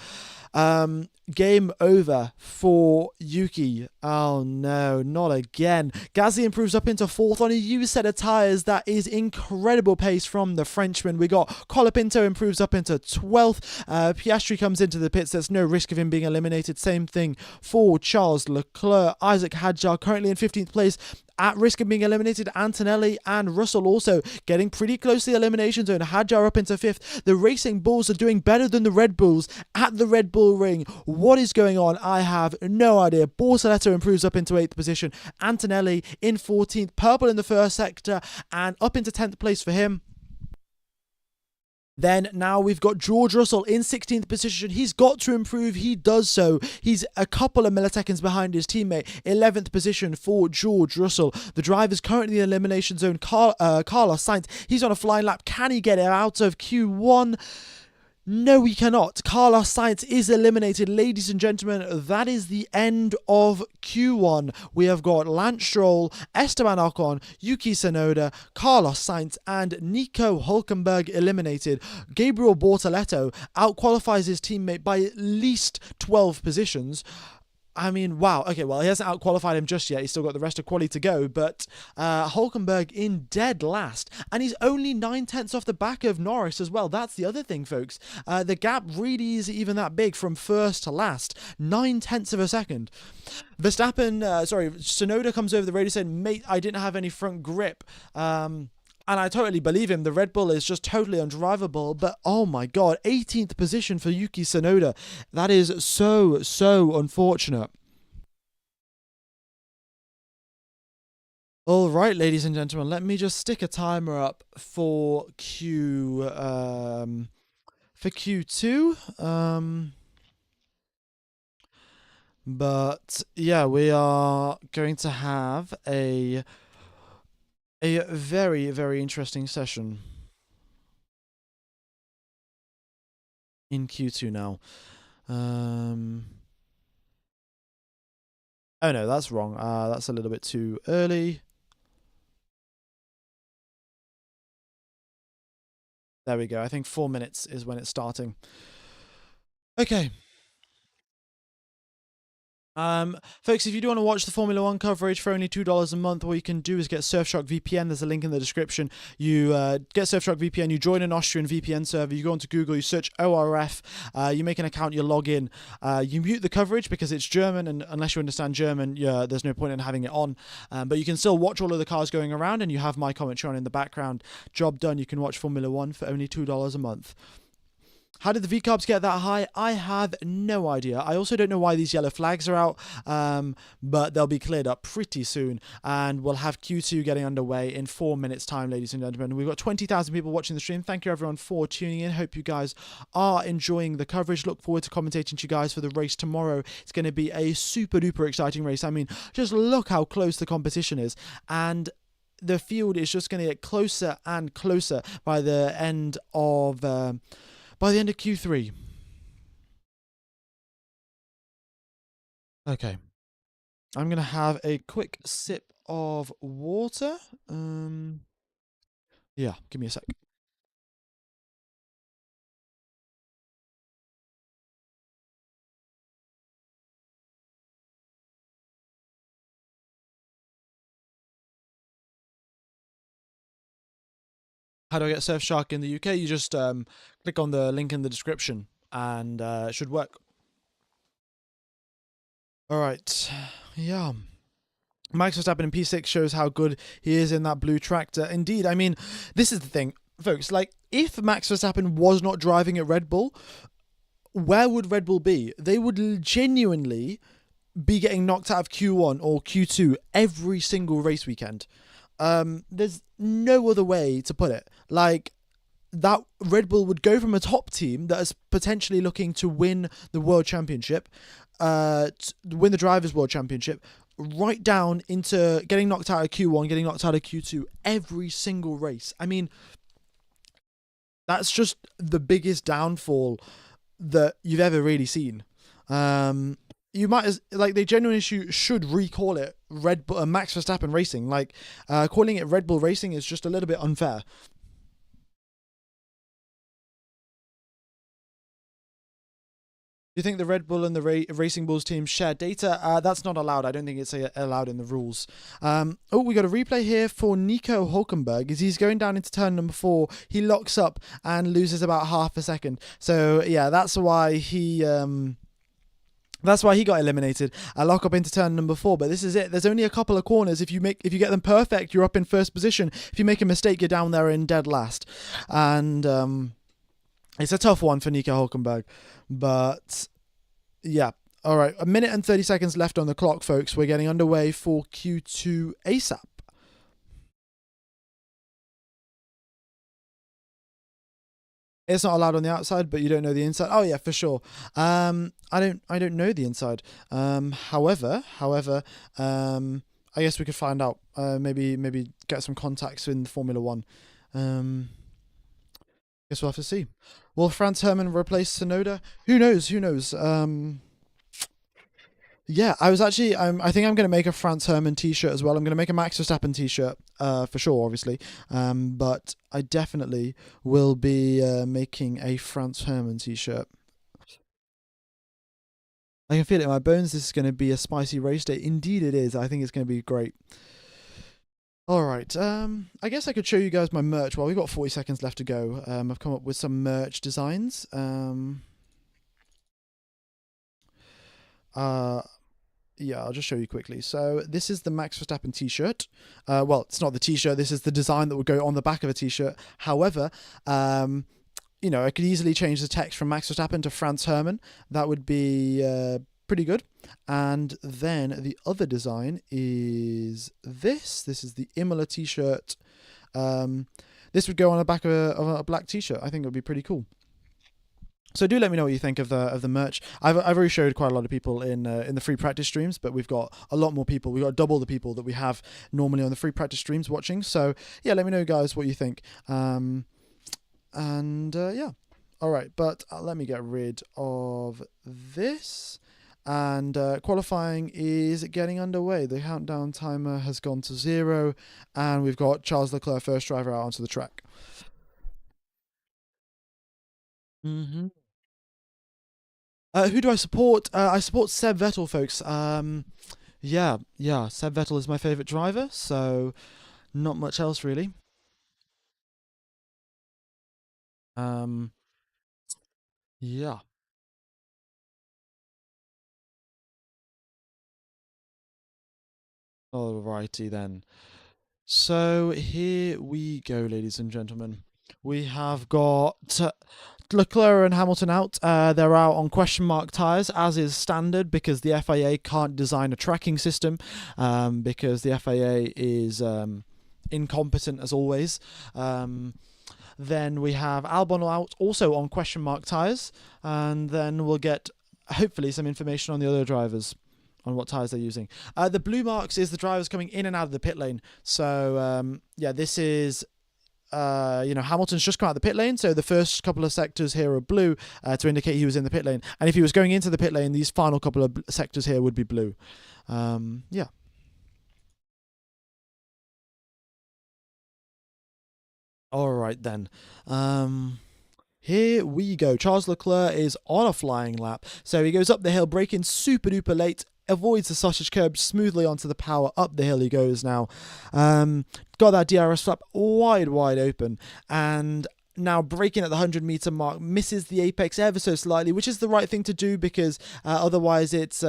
Game over for Yuki. Oh no, not again. Gasly improves up into 4th on a used set of tyres. That is incredible pace from the Frenchman. We got Colapinto improves up into 12th. Piastri comes into the pits. There's no risk of him being eliminated. Same thing for Charles Leclerc. Isaac Hadjar currently in 15th place. At risk of being eliminated, Antonelli and Russell also getting pretty close to the elimination zone. Hadjar up into 5th. The Racing Bulls are doing better than the Red Bulls at the Red Bull Ring. What is going on? I have no idea. Borsaletto improves up into 8th position. Antonelli in 14th. Purple in the first sector and up into 10th place for him. Then now we've got George Russell in 16th position. He's got to improve. He does so. He's a couple of milliseconds behind his teammate. 11th position for George Russell. The driver's currently in the elimination zone. Carlos Sainz, he's on a flying lap. Can he get it out of Q1? No, he cannot. Carlos Sainz is eliminated. Ladies and gentlemen, that is the end of Q1. We have got Lance Stroll, Esteban Ocon, Yuki Tsunoda, Carlos Sainz, and Nico Hülkenberg eliminated. Gabriel Bortoleto outqualifies his teammate by at least 12 positions. I mean, wow. Okay, well, he hasn't outqualified him just yet. He's still got the rest of quali to go. But Hülkenberg in dead last. And he's only 9/10 off the back of Norris as well. That's the other thing, folks. The gap really isn't even that big from first to last. 9/10 of a second. Tsunoda comes over the radio saying, mate, I didn't have any front grip. And I totally believe him. The Red Bull is just totally undrivable. But, oh my God, 18th position for Yuki Tsunoda. That is so unfortunate. All right, ladies and gentlemen, let me just stick a timer up for Q2. But, yeah, we are going to have a very interesting session in Q2 now. Oh no, that's wrong. That's a little bit too early. There we go. I think 4 minutes is when it's starting. Okay. Folks, if you do want to watch the Formula 1 coverage for only $2 a month, all you can do is get Surfshark VPN. There's a link in the description. You get Surfshark VPN, you join an Austrian VPN server, you go onto Google, you search ORF, you make an account, you log in, you mute the coverage because it's German, and unless you understand German, there's no point in having it on. But you can still watch all of the cars going around, and you have my commentary on in the background. Job done. You can watch Formula 1 for only $2 a month. How did the VCarbs get that high? I have no idea. I also don't know why these yellow flags are out, but they'll be cleared up pretty soon, and we'll have Q2 getting underway in 4 minutes' time, ladies and gentlemen. We've got 20,000 people watching the stream. Thank you, everyone, for tuning in. Hope you guys are enjoying the coverage. Look forward to commentating to you guys for the race tomorrow. It's going to be a super-duper exciting race. I mean, just look how close the competition is, and the field is just going to get closer and closer by the end of Q3. Okay. I'm going to have a quick sip of water. Yeah, give me a sec. How do I get Surfshark in the UK? You just click on the link in the description, and it should work. All right. Yeah. Max Verstappen in P6 shows how good he is in that blue tractor. Indeed, I mean, this is the thing, folks. Like, if Max Verstappen was not driving at Red Bull, where would Red Bull be? They would genuinely be getting knocked out of Q1 or Q2 every single race weekend. There's no other way to put it. Like, that Red Bull would go from a top team that is potentially looking to win the World Championship, win the Drivers' World Championship, right down into getting knocked out of Q1, getting knocked out of Q2 every single race. I mean, that's just the biggest downfall that you've ever really seen. You might they genuinely should recall it Red Bull Max Verstappen Racing. Like, calling it Red Bull Racing is just a little bit unfair. Do you think the Red Bull and the Racing Bulls teams share data? That's not allowed. I don't think it's allowed in the rules. We got a replay here for Nico Hulkenberg. As he's going down into turn number 4, he locks up and loses about half a second. So yeah, that's why he got eliminated. A lock up into turn number 4, but this is it. There's only a couple of corners. If you get them perfect, you're up in first position. If you make a mistake, you're down there in dead last. And it's a tough one for Nico Hulkenberg, but yeah. All right, 1 minute and 30 seconds left on the clock, folks. We're getting underway for Q2 ASAP. It's not allowed on the outside, but you don't know the inside. Oh yeah, for sure. I don't know the inside. However, I guess we could find out. Maybe get some contacts in Formula One. Guess we'll have to see. Will Franz Hermann replace Tsunoda? Who knows? Yeah, I think I'm going to make a Franz Hermann t-shirt as well. I'm going to make a Max Verstappen t-shirt for sure, obviously. But I definitely will be making a Franz Hermann t-shirt. I can feel it in my bones. This is going to be a spicy race day. Indeed it is. I think it's going to be great. All right. I guess I could show you guys my merch. Well, we've got 40 seconds left to go. I've come up with some merch designs. Yeah, I'll just show you quickly. So this is the Max Verstappen t-shirt. Well, it's not the t-shirt. This is the design that would go on the back of a t-shirt. However, I could easily change the text from Max Verstappen to Franz Hermann. That would be pretty good. And then the other design is this. This is the Imola t-shirt. This would go on the back of a black t-shirt. I think it would be pretty cool. So do let me know what you think of the merch. I've already showed quite a lot of people in the free practice streams, but we've got a lot more people. We've got double the people that we have normally on the free practice streams watching. So yeah, let me know, guys, what you think. Yeah, all right. But let me get rid of this. And qualifying is getting underway. The countdown timer has gone to 0, and we've got Charles Leclerc, first driver, out onto the track. Who do I support? I support Seb Vettel, folks. Yeah, Seb Vettel is my favourite driver, so not much else really. Yeah. Alrighty then. So here we go, ladies and gentlemen. We have got Leclerc and Hamilton out. They're out on question mark tyres, as is standard, because the FIA can't design a tracking system, because the FIA is incompetent as always. Then we have Albon out, also on question mark tyres, and then we'll get hopefully some information on the other drivers, on what tyres they're using. The blue marks is the drivers coming in and out of the pit lane. So yeah, this is Hamilton's just come out of the pit lane, so the first couple of sectors here are blue to indicate he was in the pit lane. And if he was going into the pit lane, these final couple of sectors here would be blue. Yeah. All right then. Here we go. Charles Leclerc is on a flying lap. So he goes up the hill, braking super duper late, avoids the sausage curb smoothly onto the power. Up the hill he goes now. Got that DRS flap wide open. And now braking at the 100-meter mark, misses the apex ever so slightly, which is the right thing to do, because otherwise it's...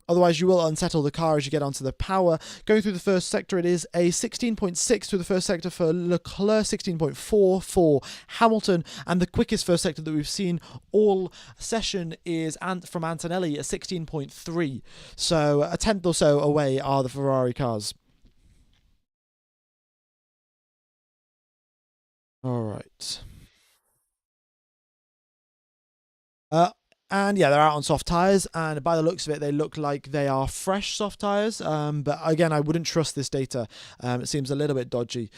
Otherwise, you will unsettle the car as you get onto the power. Going through the first sector, it is a 16.6 through the first sector for Leclerc, 16.4 for Hamilton, and the quickest first sector that we've seen all session is from Antonelli at 16.3. So a tenth or so away are the Ferrari cars. All right. And yeah, they're out on soft tyres, and by the looks of it, they look like they are fresh soft tyres. But again, I wouldn't trust this data. It seems a little bit dodgy.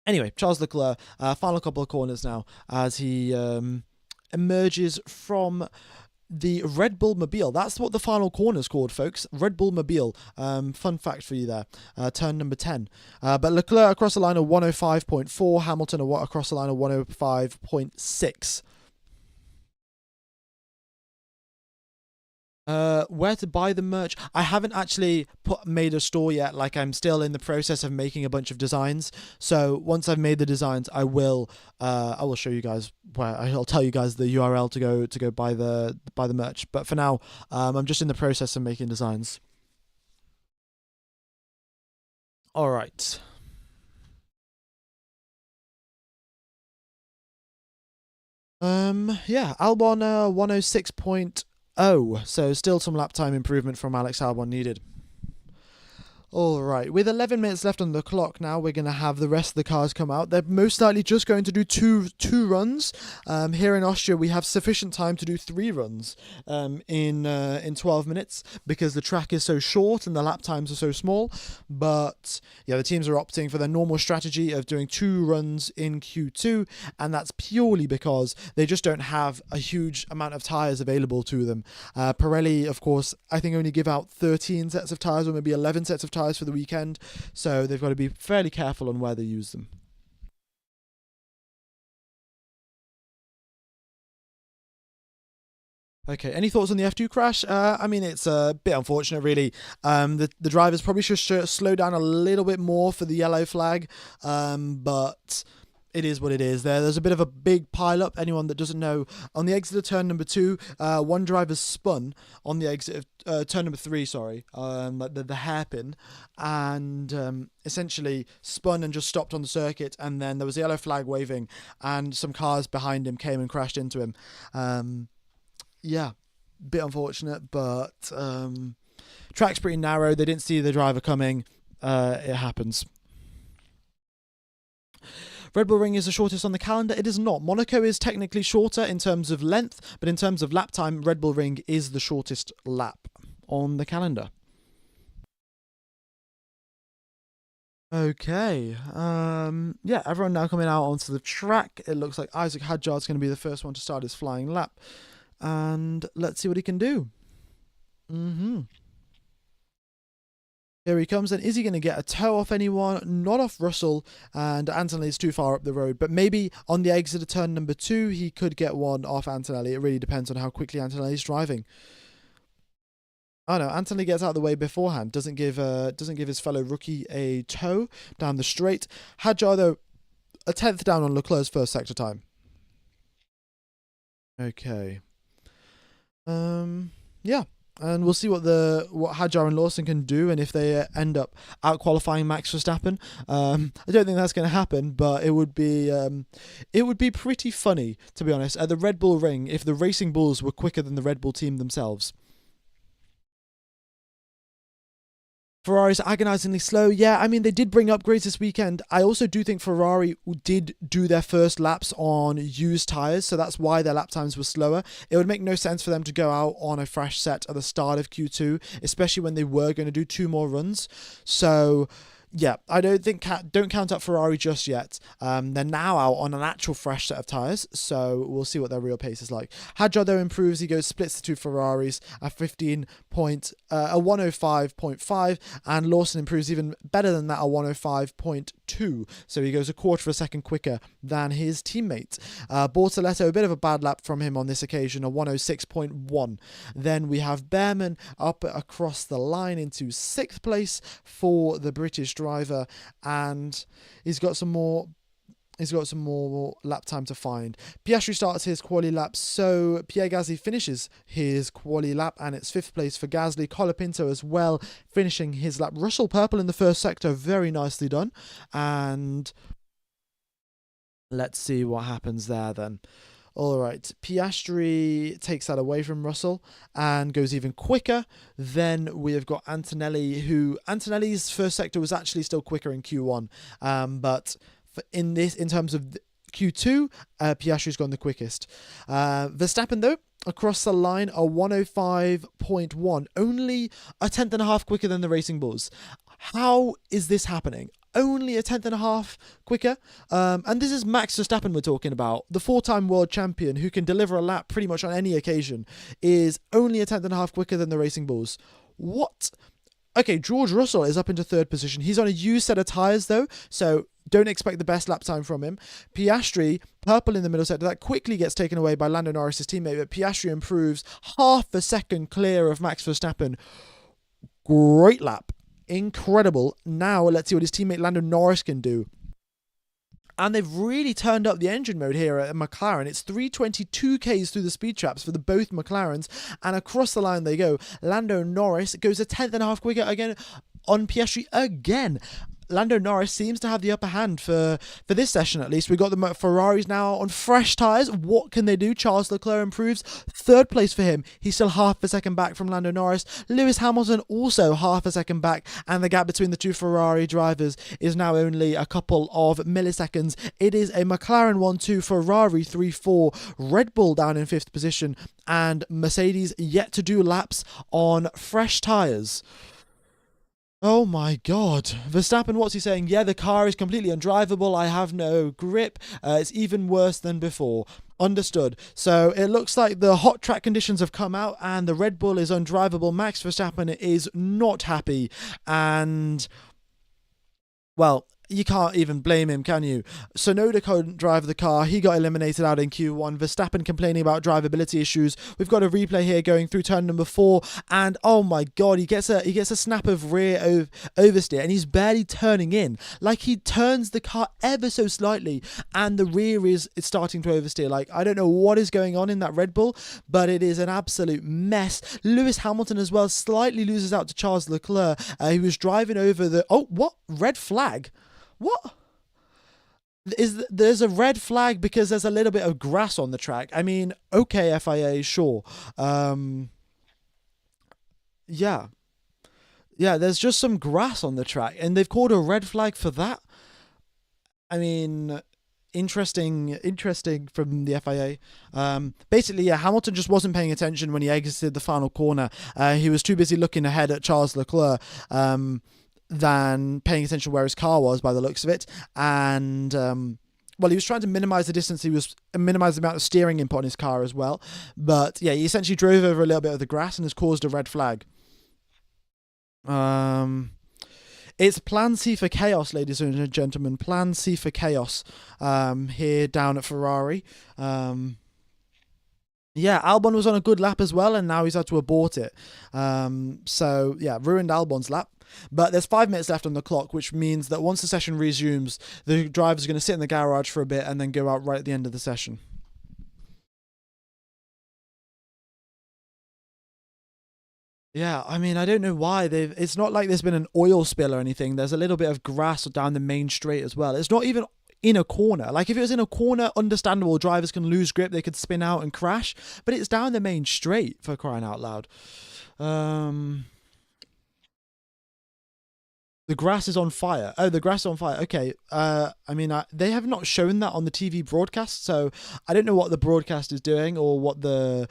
Anyway, Charles Leclerc, final couple of corners now as he emerges from the Red Bull Mobile. That's what the final corner's called, folks. Red Bull Mobile. Fun fact for you there. Turn number 10. But Leclerc across the line of 105.4. Hamilton across the line of 105.6. Where to buy the merch? I haven't actually made a store yet. Like, I'm still in the process of making a bunch of designs. So once I've made the designs, I will show you guys where. I'll tell you guys the URL to go buy the merch. But for now, I'm just in the process of making designs. All right. Yeah, Albon 106.0, so still some lap time improvement from Alex Albon needed. Alright, with 11 minutes left on the clock now, we're going to have the rest of the cars come out. They're most likely just going to do two runs. Here in Austria, we have sufficient time to do 3 runs in 12 minutes because the track is so short and the lap times are so small. But yeah, the teams are opting for their normal strategy of doing 2 runs in Q2, and that's purely because they just don't have a huge amount of tyres available to them. Pirelli, of course, I think only give out 13 sets of tyres or maybe 11 sets of tyres for the weekend, so they've got to be fairly careful on where they use them. Okay, any thoughts on the F2 crash? I mean, it's a bit unfortunate, really. The drivers probably should slow down a little bit more for the yellow flag, but it is what it is. There's a bit of a big pile up. Anyone that doesn't know, on the exit of turn number 2, one driver spun on the exit of turn number 3, sorry, like the hairpin, and essentially spun and just stopped on the circuit, and then there was a yellow flag waving, and some cars behind him came and crashed into him. Yeah, bit unfortunate, but track's pretty narrow. They didn't see the driver coming. It happens. Red Bull Ring is the shortest on the calendar. It is not. Monaco is technically shorter in terms of length, but in terms of lap time, Red Bull Ring is the shortest lap on the calendar. Okay. Yeah, everyone now coming out onto the track. It looks like Isaac Hadjar's going to be the first one to start his flying lap. And let's see what he can do. Here he comes, and is he going to get a toe off anyone? Not off Russell, and Antonelli's too far up the road. But maybe on the exit of turn number 2, he could get one off Antonelli. It really depends on how quickly Antonelli's driving. Oh no, Antonelli gets out of the way beforehand. Doesn't give his fellow rookie a toe down the straight. Hadjar, though, a 10th down on Leclerc's first sector time. Okay. Yeah. And we'll see what Hadjar and Lawson can do, and if they end up out qualifying Max Verstappen. I don't think that's going to happen, but it would be pretty funny, to be honest, at the Red Bull Ring if the Racing Bulls were quicker than the Red Bull team themselves. Ferrari's agonizingly slow. Yeah, I mean, they did bring upgrades this weekend. I also do think Ferrari did do their first laps on used tyres, so that's why their lap times were slower. It would make no sense for them to go out on a fresh set at the start of Q2, especially when they were going to do 2 more runs. So yeah, I don't count out Ferrari just yet. They're now out on an actual fresh set of tyres, so we'll see what their real pace is like. Hadjar, though, improves. He splits the 2 Ferraris at 105.5, and Lawson improves even better than that at 105.2, so he goes a quarter of a second quicker than his teammate. Bortoletto, a bit of a bad lap from him on this occasion, a 106.1. Then we have Behrman up across the line into 6th place for the British driver, and he's got some more lap time to find. Piastri starts his quali lap, so Pierre Gasly finishes his quali lap, and it's 5th place for Gasly. Colapinto as well, finishing his lap. Russell purple in the first sector, very nicely done. And let's see what happens there then. All right, Piastri takes that away from Russell and goes even quicker. Then we have got Antonelli, Antonelli's first sector was actually still quicker in Q1, but in terms of Q2, Piastri's gone the quickest. Verstappen, though, across the line, a 105.1, only a 10th and a half quicker than the Racing Bulls. How is this happening? Only a 10th and a half quicker. And this is Max Verstappen we're talking about. The 4-time world champion who can deliver a lap pretty much on any occasion is only a 10th and a half quicker than the Racing Bulls. What? Okay, George Russell is up into 3rd position. He's on a used set of tyres, though. So, don't expect the best lap time from him. Piastri, purple in the middle sector, that quickly gets taken away by Lando Norris' teammate, but Piastri improves half a second clear of Max Verstappen. Great lap. Incredible. Now let's see what his teammate Lando Norris can do. And they've really turned up the engine mode here at McLaren. It's 322 Ks through the speed traps for both McLarens, and across the line they go. Lando Norris goes a tenth and a half quicker again on Piastri again. Lando Norris seems to have the upper hand for this session at least. We've got the Ferraris now on fresh tyres. What can they do? Charles Leclerc improves. Third place for him. He's still half a second back from Lando Norris. Lewis Hamilton also half a second back, and the gap between the two Ferrari drivers is now only a couple of milliseconds. It is a McLaren 1-2, Ferrari 3-4, Red Bull down in 5th position, and Mercedes yet to do laps on fresh tyres. Oh my god. Verstappen, what's he saying? Yeah, the car is completely undrivable. I have no grip. It's even worse than before. Understood. So it looks like the hot track conditions have come out and the Red Bull is undrivable. Max Verstappen is not happy. And, well, you can't even blame him, can you? Sonoda couldn't drive the car. He got eliminated out in Q1. Verstappen complaining about drivability issues. We've got a replay here going through turn number 4, and oh my god, he gets a snap of rear oversteer, and he's barely turning in. Like, he turns the car ever so slightly, and the rear is starting to oversteer. Like, I don't know what is going on in that Red Bull, but it is an absolute mess. Lewis Hamilton as well slightly loses out to Charles Leclerc. He was driving over the... Oh, what? Red flag? What? There's a red flag because there's a little bit of grass on the track. I mean, okay, FIA, sure. Yeah, there's just some grass on the track, and they've called a red flag for that. I mean, interesting from the FIA. Basically, yeah, Hamilton just wasn't paying attention when he exited the final corner. He was too busy looking ahead at Charles Leclerc. Than paying attention where his car was by the looks of it. And, well, he was trying to minimize the distance. He was minimize the amount of steering input on his car as well. But, yeah, he essentially drove over a little bit of the grass and has caused a red flag. It's Plan C for chaos, ladies and gentlemen. Plan C for chaos here down at Ferrari. Yeah, Albon was on a good lap as well, and now he's had to abort it. So, yeah, ruined Albon's lap. But there's 5 minutes left on the clock, which means that once the session resumes, the driver's going to sit in the garage for a bit and then go out right at the end of the session. Yeah, I mean, I don't know why it's not like there's been an oil spill or anything. There's a little bit of grass down the main straight as well. It's not even in a corner. Like, if it was in a corner, understandable, drivers can lose grip, they could spin out and crash, but it's down the main straight, for crying out loud. The grass is on fire. Oh, the grass is on fire. Okay. I mean, they have not shown that on the TV broadcast, so I don't know what the broadcast is doing or what the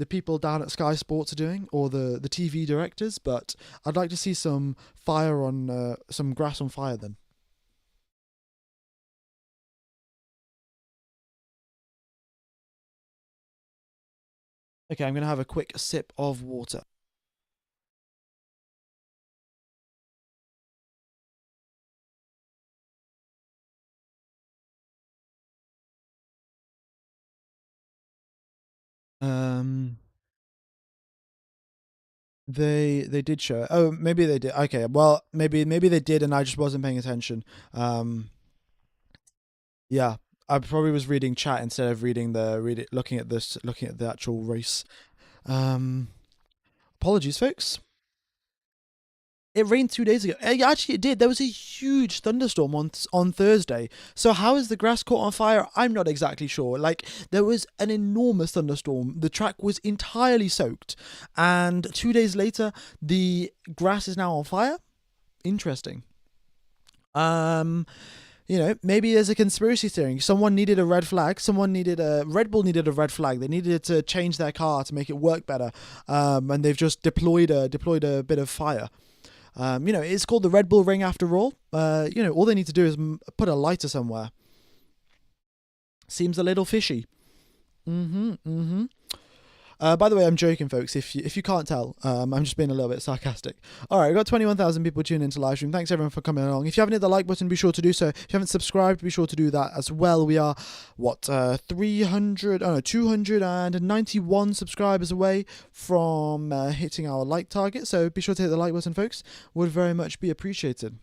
people down at Sky Sports are doing or the TV directors, but I'd like to see some fire on some grass on fire then. Okay, I'm going to have a quick sip of water. They did show it. Oh, maybe they did. Okay, well, maybe they did, and I just wasn't paying attention. Yeah, I probably was reading chat instead of looking at the actual race. Apologies, folks. It rained 2 days ago. Actually, it did. There was a huge thunderstorm on Thursday. So how is the grass caught on fire? I'm not exactly sure. Like, there was an enormous thunderstorm. The track was entirely soaked. And 2 days later, the grass is now on fire? Interesting. You know, maybe there's a conspiracy theory. Someone needed a red flag. Red Bull needed a red flag. They needed to change their car to make it work better. And they've just deployed a bit of fire. You know, it's called the Red Bull Ring after all. You know, all they need to do is put a lighter somewhere. Seems a little fishy. By the way, I'm joking, folks. If you can't tell, I'm just being a little bit sarcastic. All right, we've got 21,000 people tuning into live stream. Thanks everyone for coming along. If you haven't hit the like button, be sure to do so. If you haven't subscribed, be sure to do that as well. We are 291 subscribers away from hitting our like target. So be sure to hit the like button, folks. Would very much be appreciated.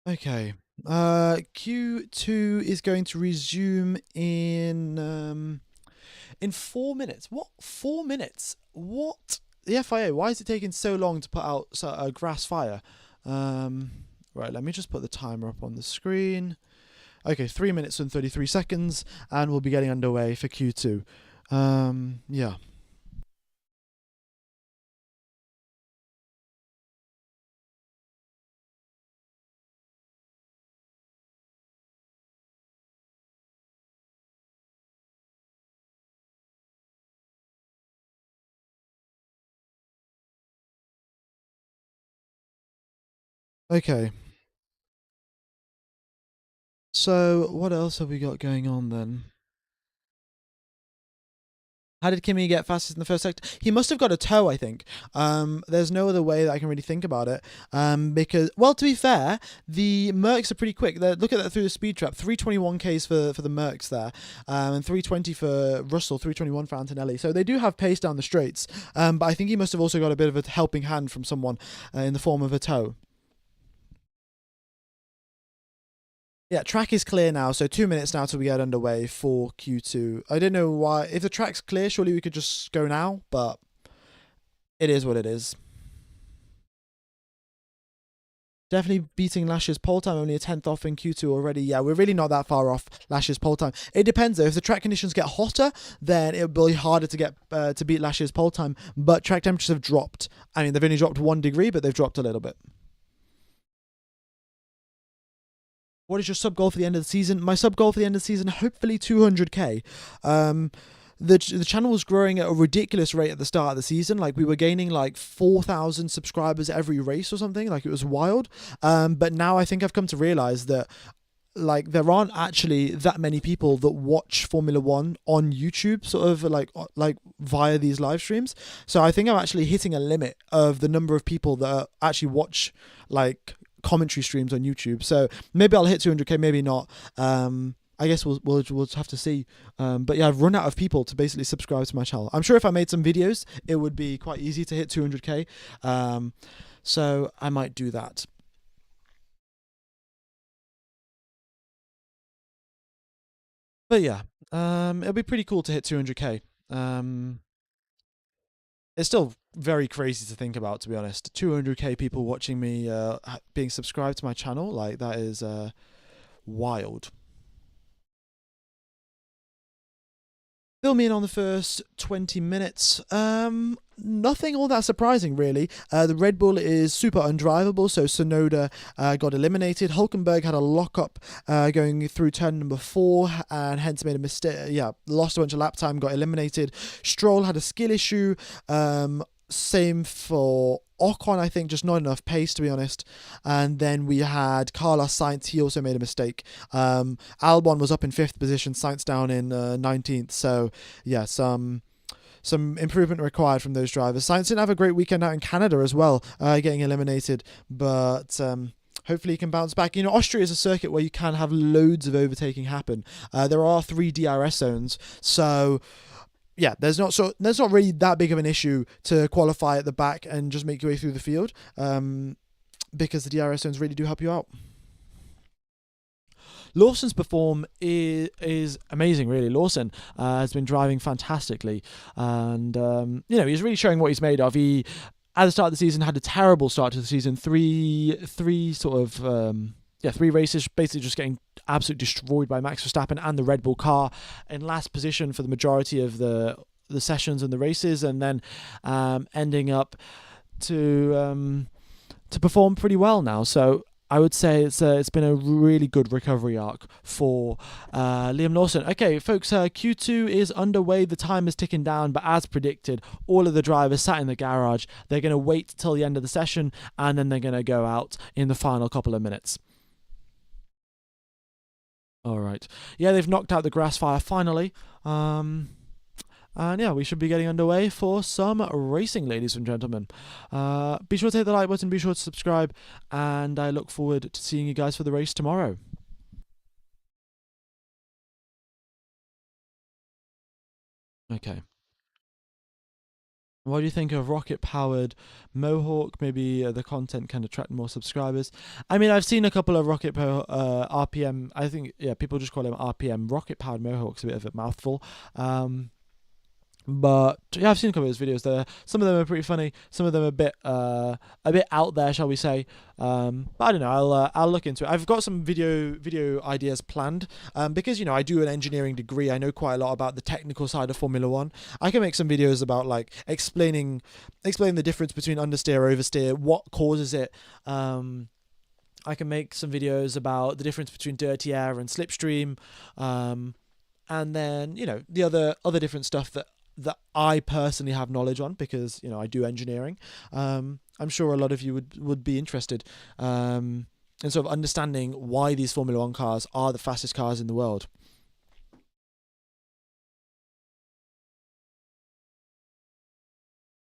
Okay. Q2 is going to resume in 4 minutes. What? 4 minutes? What? The FIA, why is it taking so long to put out a grass fire? Right, let me just put the timer up on the screen. Okay, 3 minutes and 33 seconds, and we'll be getting underway for Q2. Yeah. Okay. So, what else have we got going on then? How did Kimi get fastest in the first sector? He must have got a toe, I think. There's no other way that I can really think about it. Because, well, to be fair, the Mercs are pretty quick. Look at that through the speed trap. 321 Ks for the Mercs there, and 320 for Russell, 321 for Antonelli. So they do have pace down the straights. But I think he must have also got a bit of a helping hand from someone in the form of a toe. Yeah, track is clear now, so 2 minutes now till we get underway for Q2. I don't know why. If the track's clear, surely we could just go now, but it is what it is. Definitely beating Lash's pole time, only a 10th off in Q2 already. Yeah, we're really not that far off Lash's pole time. It depends though. If the track conditions get hotter, then it'll be harder to get to beat Lash's pole time. But track temperatures have dropped. I mean, they've only dropped 1 degree, but they've dropped a little bit. What is your sub goal for the end of the season? My sub goal for the end of the season, hopefully 200k. The channel was growing at a ridiculous rate at the start of the season. Like we were gaining like 4,000 subscribers every race or something. Like it was wild. But now I think I've come to realize that like there aren't actually that many people that watch Formula One on YouTube, sort of like via these live streams. So I think I'm actually hitting a limit of the number of people that actually watch like commentary streams on YouTube. So maybe I'll hit 200k, maybe not. I guess we'll have to see. But yeah, I've run out of people to basically subscribe to my channel. I'm sure if I made some videos, it would be quite easy to hit 200k. So I might do that. But yeah, it'll be pretty cool to hit 200k. It's still very crazy to think about, to be honest. 200k people watching me, being subscribed to my channel, like that is wild. Fill me in on the first 20 minutes. Nothing all that surprising, really. The Red Bull is super undrivable, so Sonoda got eliminated. Hulkenberg had a lockup going through turn number 4, and hence made a mistake. Yeah, lost a bunch of lap time, got eliminated. Stroll had a skill issue. Same for Ocon, I think, just not enough pace, to be honest. And then we had Carlos Sainz. He also made a mistake. Albon was up in 5th position, Sainz down in 19th. So, yeah, some improvement required from those drivers. Sainz didn't have a great weekend out in Canada as well, getting eliminated. But hopefully he can bounce back. You know, Austria is a circuit where you can have loads of overtaking happen. There are 3 DRS zones. So yeah, there's not really that big of an issue to qualify at the back and just make your way through the field, because the DRS zones really do help you out. Lawson's perform is amazing, really. Lawson has been driving fantastically, and you know, he's really showing what he's made of. He, at the start of the season, had a terrible start to the season. Three races, basically just getting absolutely destroyed by Max Verstappen and the Red Bull car, in last position for the majority of the sessions and the races, and then ending up to perform pretty well now. So I would say it's been a really good recovery arc for Liam Lawson. Okay, folks, Q2 is underway. The time is ticking down, but as predicted, all of the drivers sat in the garage. They're going to wait till the end of the session, and then they're going to go out in the final couple of minutes. All right. Yeah, they've knocked out the grass fire finally. And yeah, we should be getting underway for some racing, ladies and gentlemen. Be sure to hit the like button, be sure to subscribe, and I look forward to seeing you guys for the race tomorrow. Okay. What do you think of rocket-powered Mohawk? Maybe the content can attract more subscribers. I mean, I've seen a couple of RPM. I think, yeah, people just call them RPM. Rocket-powered Mohawk's a bit of a mouthful. But yeah, I've seen a couple of those videos there. Some of them are pretty funny. Some of them are a bit out there, shall we say? But I don't know. I'll look into it. I've got some video ideas planned. Because I do an engineering degree. I know quite a lot about the technical side of Formula One. I can make some videos about like explaining the difference between understeer, oversteer, what causes it. I can make some videos about the difference between dirty air and slipstream. And then the other different stuff that I personally have knowledge on, because I do engineering. I'm sure a lot of you would be interested in sort of understanding why these Formula One cars are the fastest cars in the world.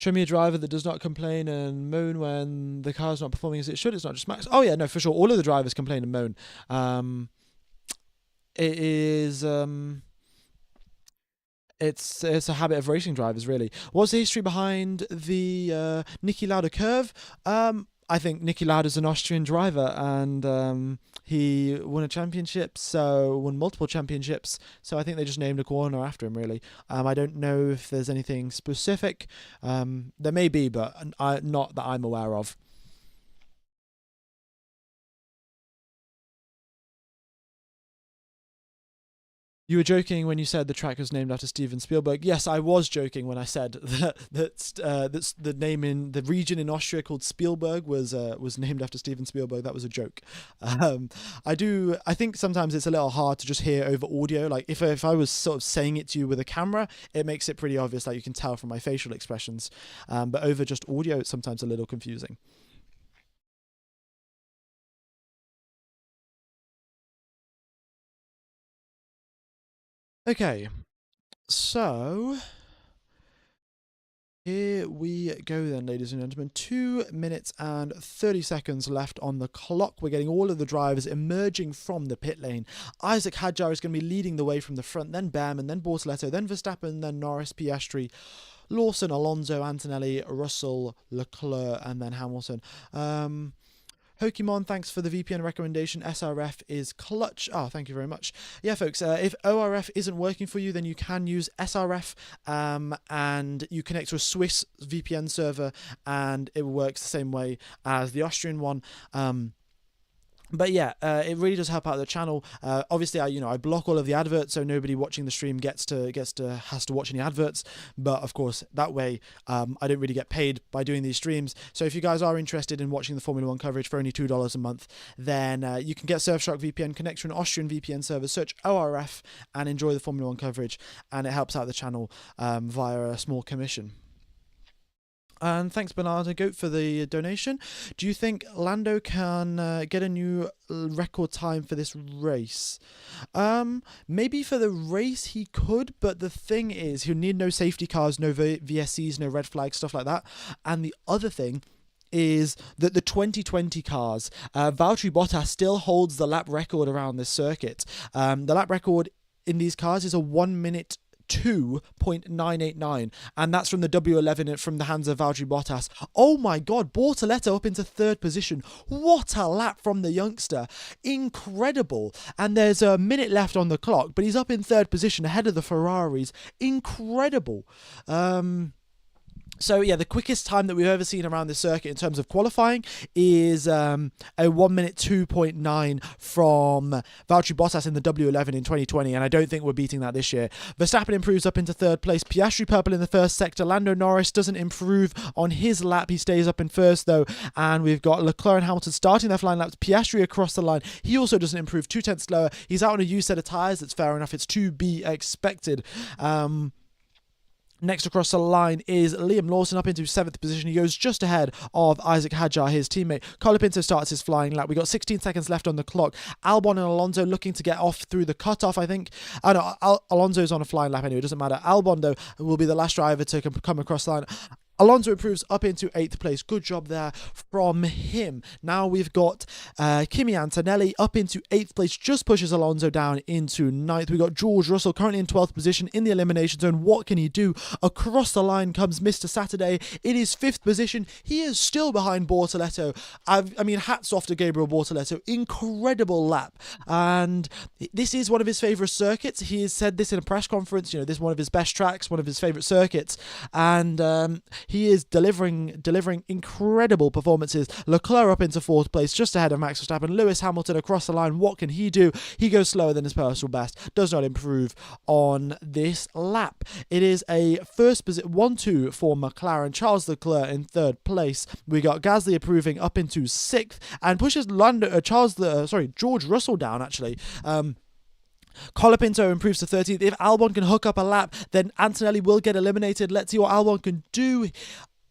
Show me a driver that does not complain and moan when the car's not performing as it should. It's not just Max. Oh yeah, no, for sure. All of the drivers complain and moan. It is. It's a habit of racing drivers, really. What's the history behind the Niki Lauda curve? I think Niki Lauda's an Austrian driver, and he won multiple championships. So I think they just named a corner after him, really. I don't know if there's anything specific. There may be, but not that I'm aware of. You were joking when you said the track was named after Steven Spielberg. Yes, I was joking when I said that's the name in the region in Austria called Spielberg was named after Steven Spielberg. That was a joke. I think sometimes it's a little hard to just hear over audio. Like if I was sort of saying it to you with a camera, it makes it pretty obvious. Like you can tell from my facial expressions. But over just audio, it's sometimes a little confusing. Okay, so here we go then, ladies and gentlemen. 2 minutes and 30 seconds left on the clock. We're getting all of the drivers emerging from the pit lane. Isaac Hadjar is going to be leading the way from the front, then Behrman, then Bortoleto, then Verstappen, then Norris, Piastri, Lawson, Alonso, Antonelli, Russell, Leclerc, and then Hamilton. Pokemon, thanks for the VPN recommendation. SRF is clutch. Oh, thank you very much. Yeah, folks, if ORF isn't working for you, then you can use SRF, and you connect to a Swiss VPN server, and it works the same way as the Austrian one. But yeah, it really does help out the channel. Obviously, I block all of the adverts, so nobody watching the stream has to watch any adverts. But of course, that way, I don't really get paid by doing these streams. So if you guys are interested in watching the Formula One coverage for only $2 a month, then you can get Surfshark VPN, connect to an Austrian VPN server, search ORF, and enjoy the Formula One coverage. And it helps out the channel via a small commission. And thanks, Bernardo Goat, for the donation. Do you think Lando can get a new record time for this race? Maybe for the race he could, but the thing is, he'll need no safety cars, no VSCs, no red flags, stuff like that. And the other thing is that the 2020 cars, Valtteri Bottas still holds the lap record around this circuit. The lap record in these cars is a 1 minute 2.989, and that's from the W11 from the hands of Valtteri Bottas. Oh my god, Bortoleto up into third position. What a lap from the youngster. Incredible. And there's a minute left on the clock, but he's up in third position ahead of the Ferraris. Incredible. So yeah, the quickest time that we've ever seen around this circuit in terms of qualifying is a 1 minute 2.9 from Valtteri Bottas in the W11 in 2020, and I don't think we're beating that this year. Verstappen improves up into third place. Piastri purple in the first sector. Lando Norris doesn't improve on his lap. He stays up in first though, and we've got Leclerc and Hamilton starting their flying laps. Piastri across the line. He also doesn't improve. 2/10 slower. He's out on a used set of tyres. That's fair enough. It's to be expected. Next across the line is Liam Lawson up into 7th position. He goes just ahead of Isaac Hadjar, his teammate. Colapinto starts his flying lap. We got 16 seconds left on the clock. Albon and Alonso looking to get off through the cutoff, I think. Oh no, Alonso's on a flying lap anyway, it doesn't matter. Albon, though, will be the last driver to come across the line. Alonso improves up into 8th place. Good job there from him. Now we've got Kimi Antonelli up into 8th place. Just pushes Alonso down into 9th. We've got George Russell currently in 12th position in the elimination zone. What can he do? Across the line comes Mr. Saturday in his 5th position. He is still behind Bortoleto. I mean, hats off to Gabriel Bortoleto. Incredible lap. And this is one of his favourite circuits. He has said this in a press conference. You know, this is one of his best tracks, one of his favourite circuits. And he is delivering incredible performances. Leclerc up into 4th place, just ahead of Max Verstappen. Lewis Hamilton across the line. What can he do? He goes slower than his personal best. Does not improve on this lap. It is a first position 1-2 for McLaren. Charles Leclerc in 3rd place. We got Gasly improving up into 6th and pushes George Russell down actually. Colapinto improves to 13th. If Albon can hook up a lap, then Antonelli will get eliminated. Let's see what Albon can do.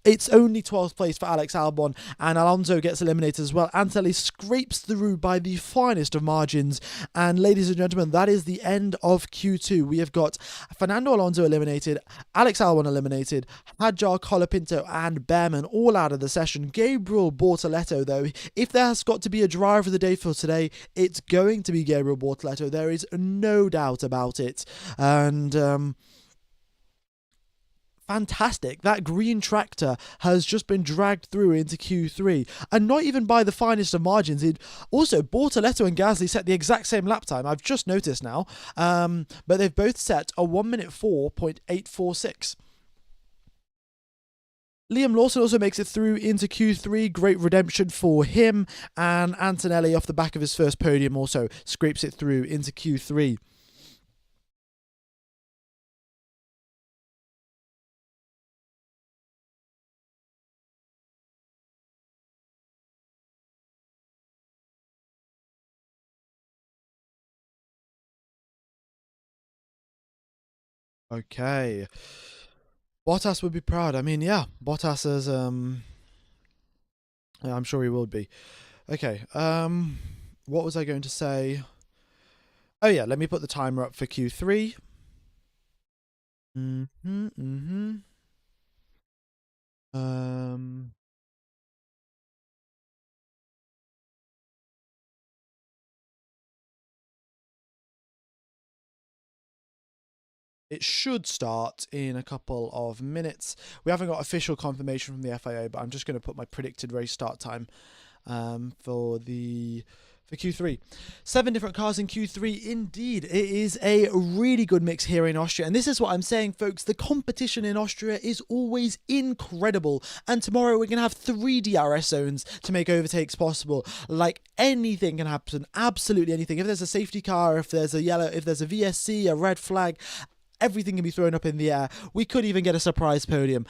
It's only 12th place for Alex Albon, and Alonso gets eliminated as well. Antonelli scrapes through by the finest of margins, and ladies and gentlemen, that is the end of Q2. We have got Fernando Alonso eliminated, Alex Albon eliminated, Hadjar, Colapinto, and Behrman all out of the session. Gabriel Bortoleto, though, if there has got to be a driver of the day for today, it's going to be Gabriel Bortoleto. There is no doubt about it, and fantastic. That green tractor has just been dragged through into Q3, and not even by the finest of margins. Also, Bortoleto and Gasly set the exact same lap time. I've just noticed now, but they've both set a 1:04.846. Liam Lawson also makes it through into Q3. Great redemption for him, and Antonelli off the back of his first podium also scrapes it through into Q3. Okay. Bottas would be proud. I mean, yeah, Bottas is, yeah, I'm sure he would be. Okay, what was I going to say? Oh yeah, let me put the timer up for Q3. It should start in a couple of minutes. We haven't got official confirmation from the FIA, but I'm just going to put my predicted race start time for Q3. 7 different cars in Q3. Indeed, it is a really good mix here in Austria. And this is what I'm saying, folks. The competition in Austria is always incredible. And tomorrow we're going to have 3 DRS zones to make overtakes possible. Like, anything can happen. Absolutely anything. If there's a safety car, if there's a yellow, if there's a VSC, a red flag, everything can be thrown up in the air. We could even get a surprise podium.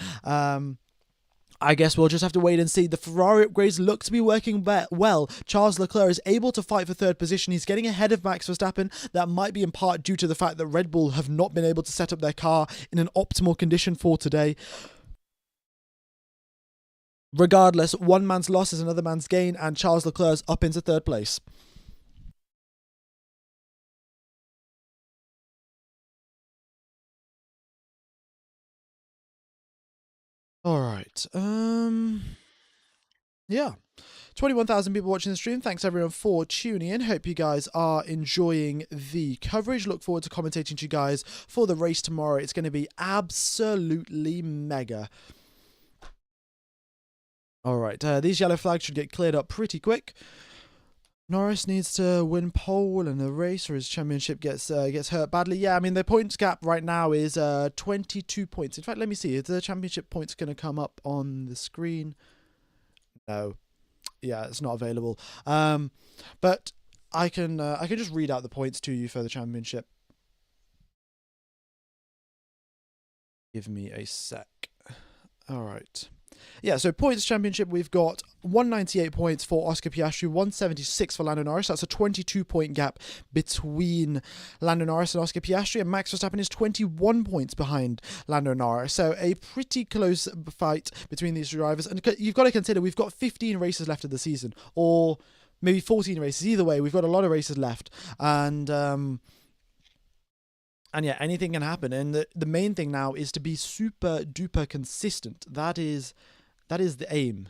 I guess we'll just have to wait and see. The Ferrari upgrades look to be working well. Charles Leclerc is able to fight for 3rd position. He's getting ahead of Max Verstappen. That might be in part due to the fact that Red Bull have not been able to set up their car in an optimal condition for today. Regardless, one man's loss is another man's gain, and Charles Leclerc's up into 3rd place. All right. Yeah. 21,000 people watching the stream. Thanks everyone for tuning in. Hope you guys are enjoying the coverage. Look forward to commentating to you guys for the race tomorrow. It's going to be absolutely mega. All right. These yellow flags should get cleared up pretty quick. Norris needs to win pole in the race, or his championship gets hurt badly. Yeah, I mean, the points gap right now is 22 points. In fact, let me see. Is the championship points going to come up on the screen? No. Yeah, it's not available. But I can just read out the points to you for the championship. Give me a sec. All right. Yeah, so points championship, we've got 198 points for Oscar Piastri, 176 for Lando Norris. That's a 22-point gap between Lando Norris and Oscar Piastri, and Max Verstappen is 21 points behind Lando Norris. So a pretty close fight between these drivers. And you've got to consider we've got 15 races left of the season, or maybe 14 races. Either way, we've got a lot of races left. And yeah, anything can happen. And the main thing now is to be super duper consistent. That is the aim.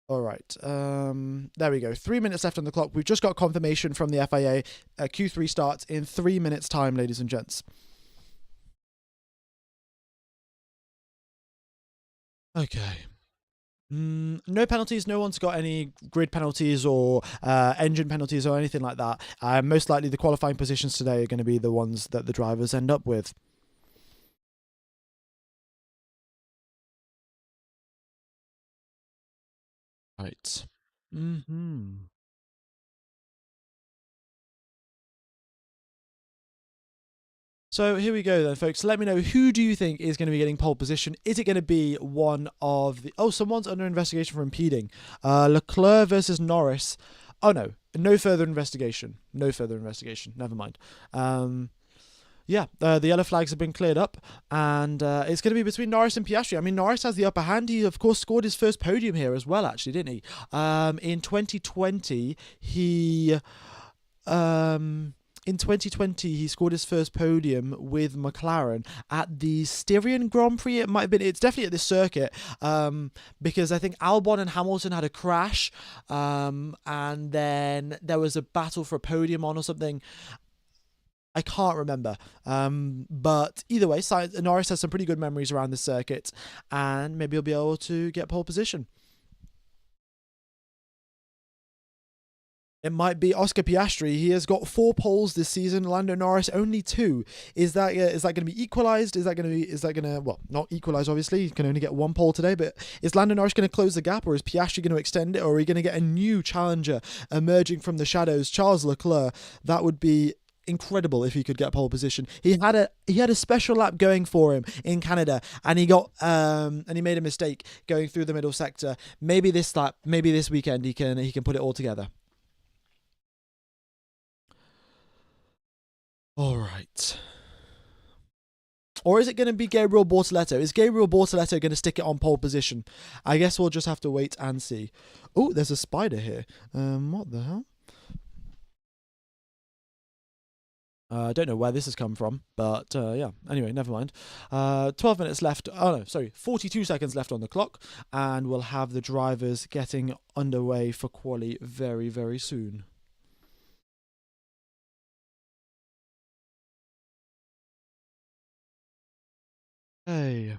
All right. There we go. 3 minutes left on the clock. We've just got confirmation from the FIA. Q3 starts in 3 minutes' time, ladies and gents. Okay. No penalties. No one's got any grid penalties or engine penalties or anything like that. Most likely the qualifying positions today are going to be the ones that the drivers end up with. Right. So here we go then, folks. Let me know, who do you think is going to be getting pole position? Is it going to be one of the... Oh, someone's under investigation for impeding. Leclerc versus Norris. Oh, no. No further investigation. No further investigation. Never mind. Yeah, the yellow flags have been cleared up, and it's going to be between Norris and Piastri. I mean, Norris has the upper hand. He, of course, scored his first podium here as well, actually, didn't he? In 2020, In 2020, he scored his first podium with McLaren at the Styrian Grand Prix. It might have been, it's definitely at this circuit, because I think Albon and Hamilton had a crash, and then there was a battle for a podium on or something. I can't remember. But either way, Norris has some pretty good memories around the circuit, and maybe he'll be able to get pole position. It might be Oscar Piastri. He has got 4 poles this season. Lando Norris only 2. Is that going to be equalised? Is that going to well, not equalised obviously. He can only get 1 pole today. But is Lando Norris going to close the gap, or is Piastri going to extend it, or are we going to get a new challenger emerging from the shadows, Charles Leclerc? That would be incredible if he could get pole position. He had a special lap going for him in Canada, and he made a mistake going through the middle sector. Maybe this lap, maybe this weekend he can put it all together. All right. Or is it going to be Gabriel Bortoleto? Is Gabriel Bortoleto going to stick it on pole position? I guess we'll just have to wait and see. Oh, there's a spider here. What the hell? I don't know where this has come from, but yeah. Anyway, never mind. 12 minutes left. Oh, no, sorry. 42 seconds left on the clock, and we'll have the drivers getting underway for quali very, very soon. Hey.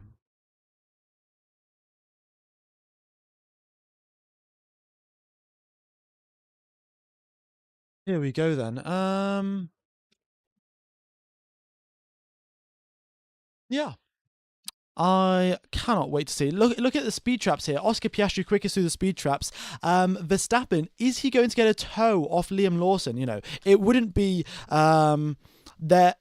Here we go then. Yeah. I cannot wait to see. Look at the speed traps here. Oscar Piastri quickest through the speed traps. Verstappen, is he going to get a toe off Liam Lawson? You know, it wouldn't be...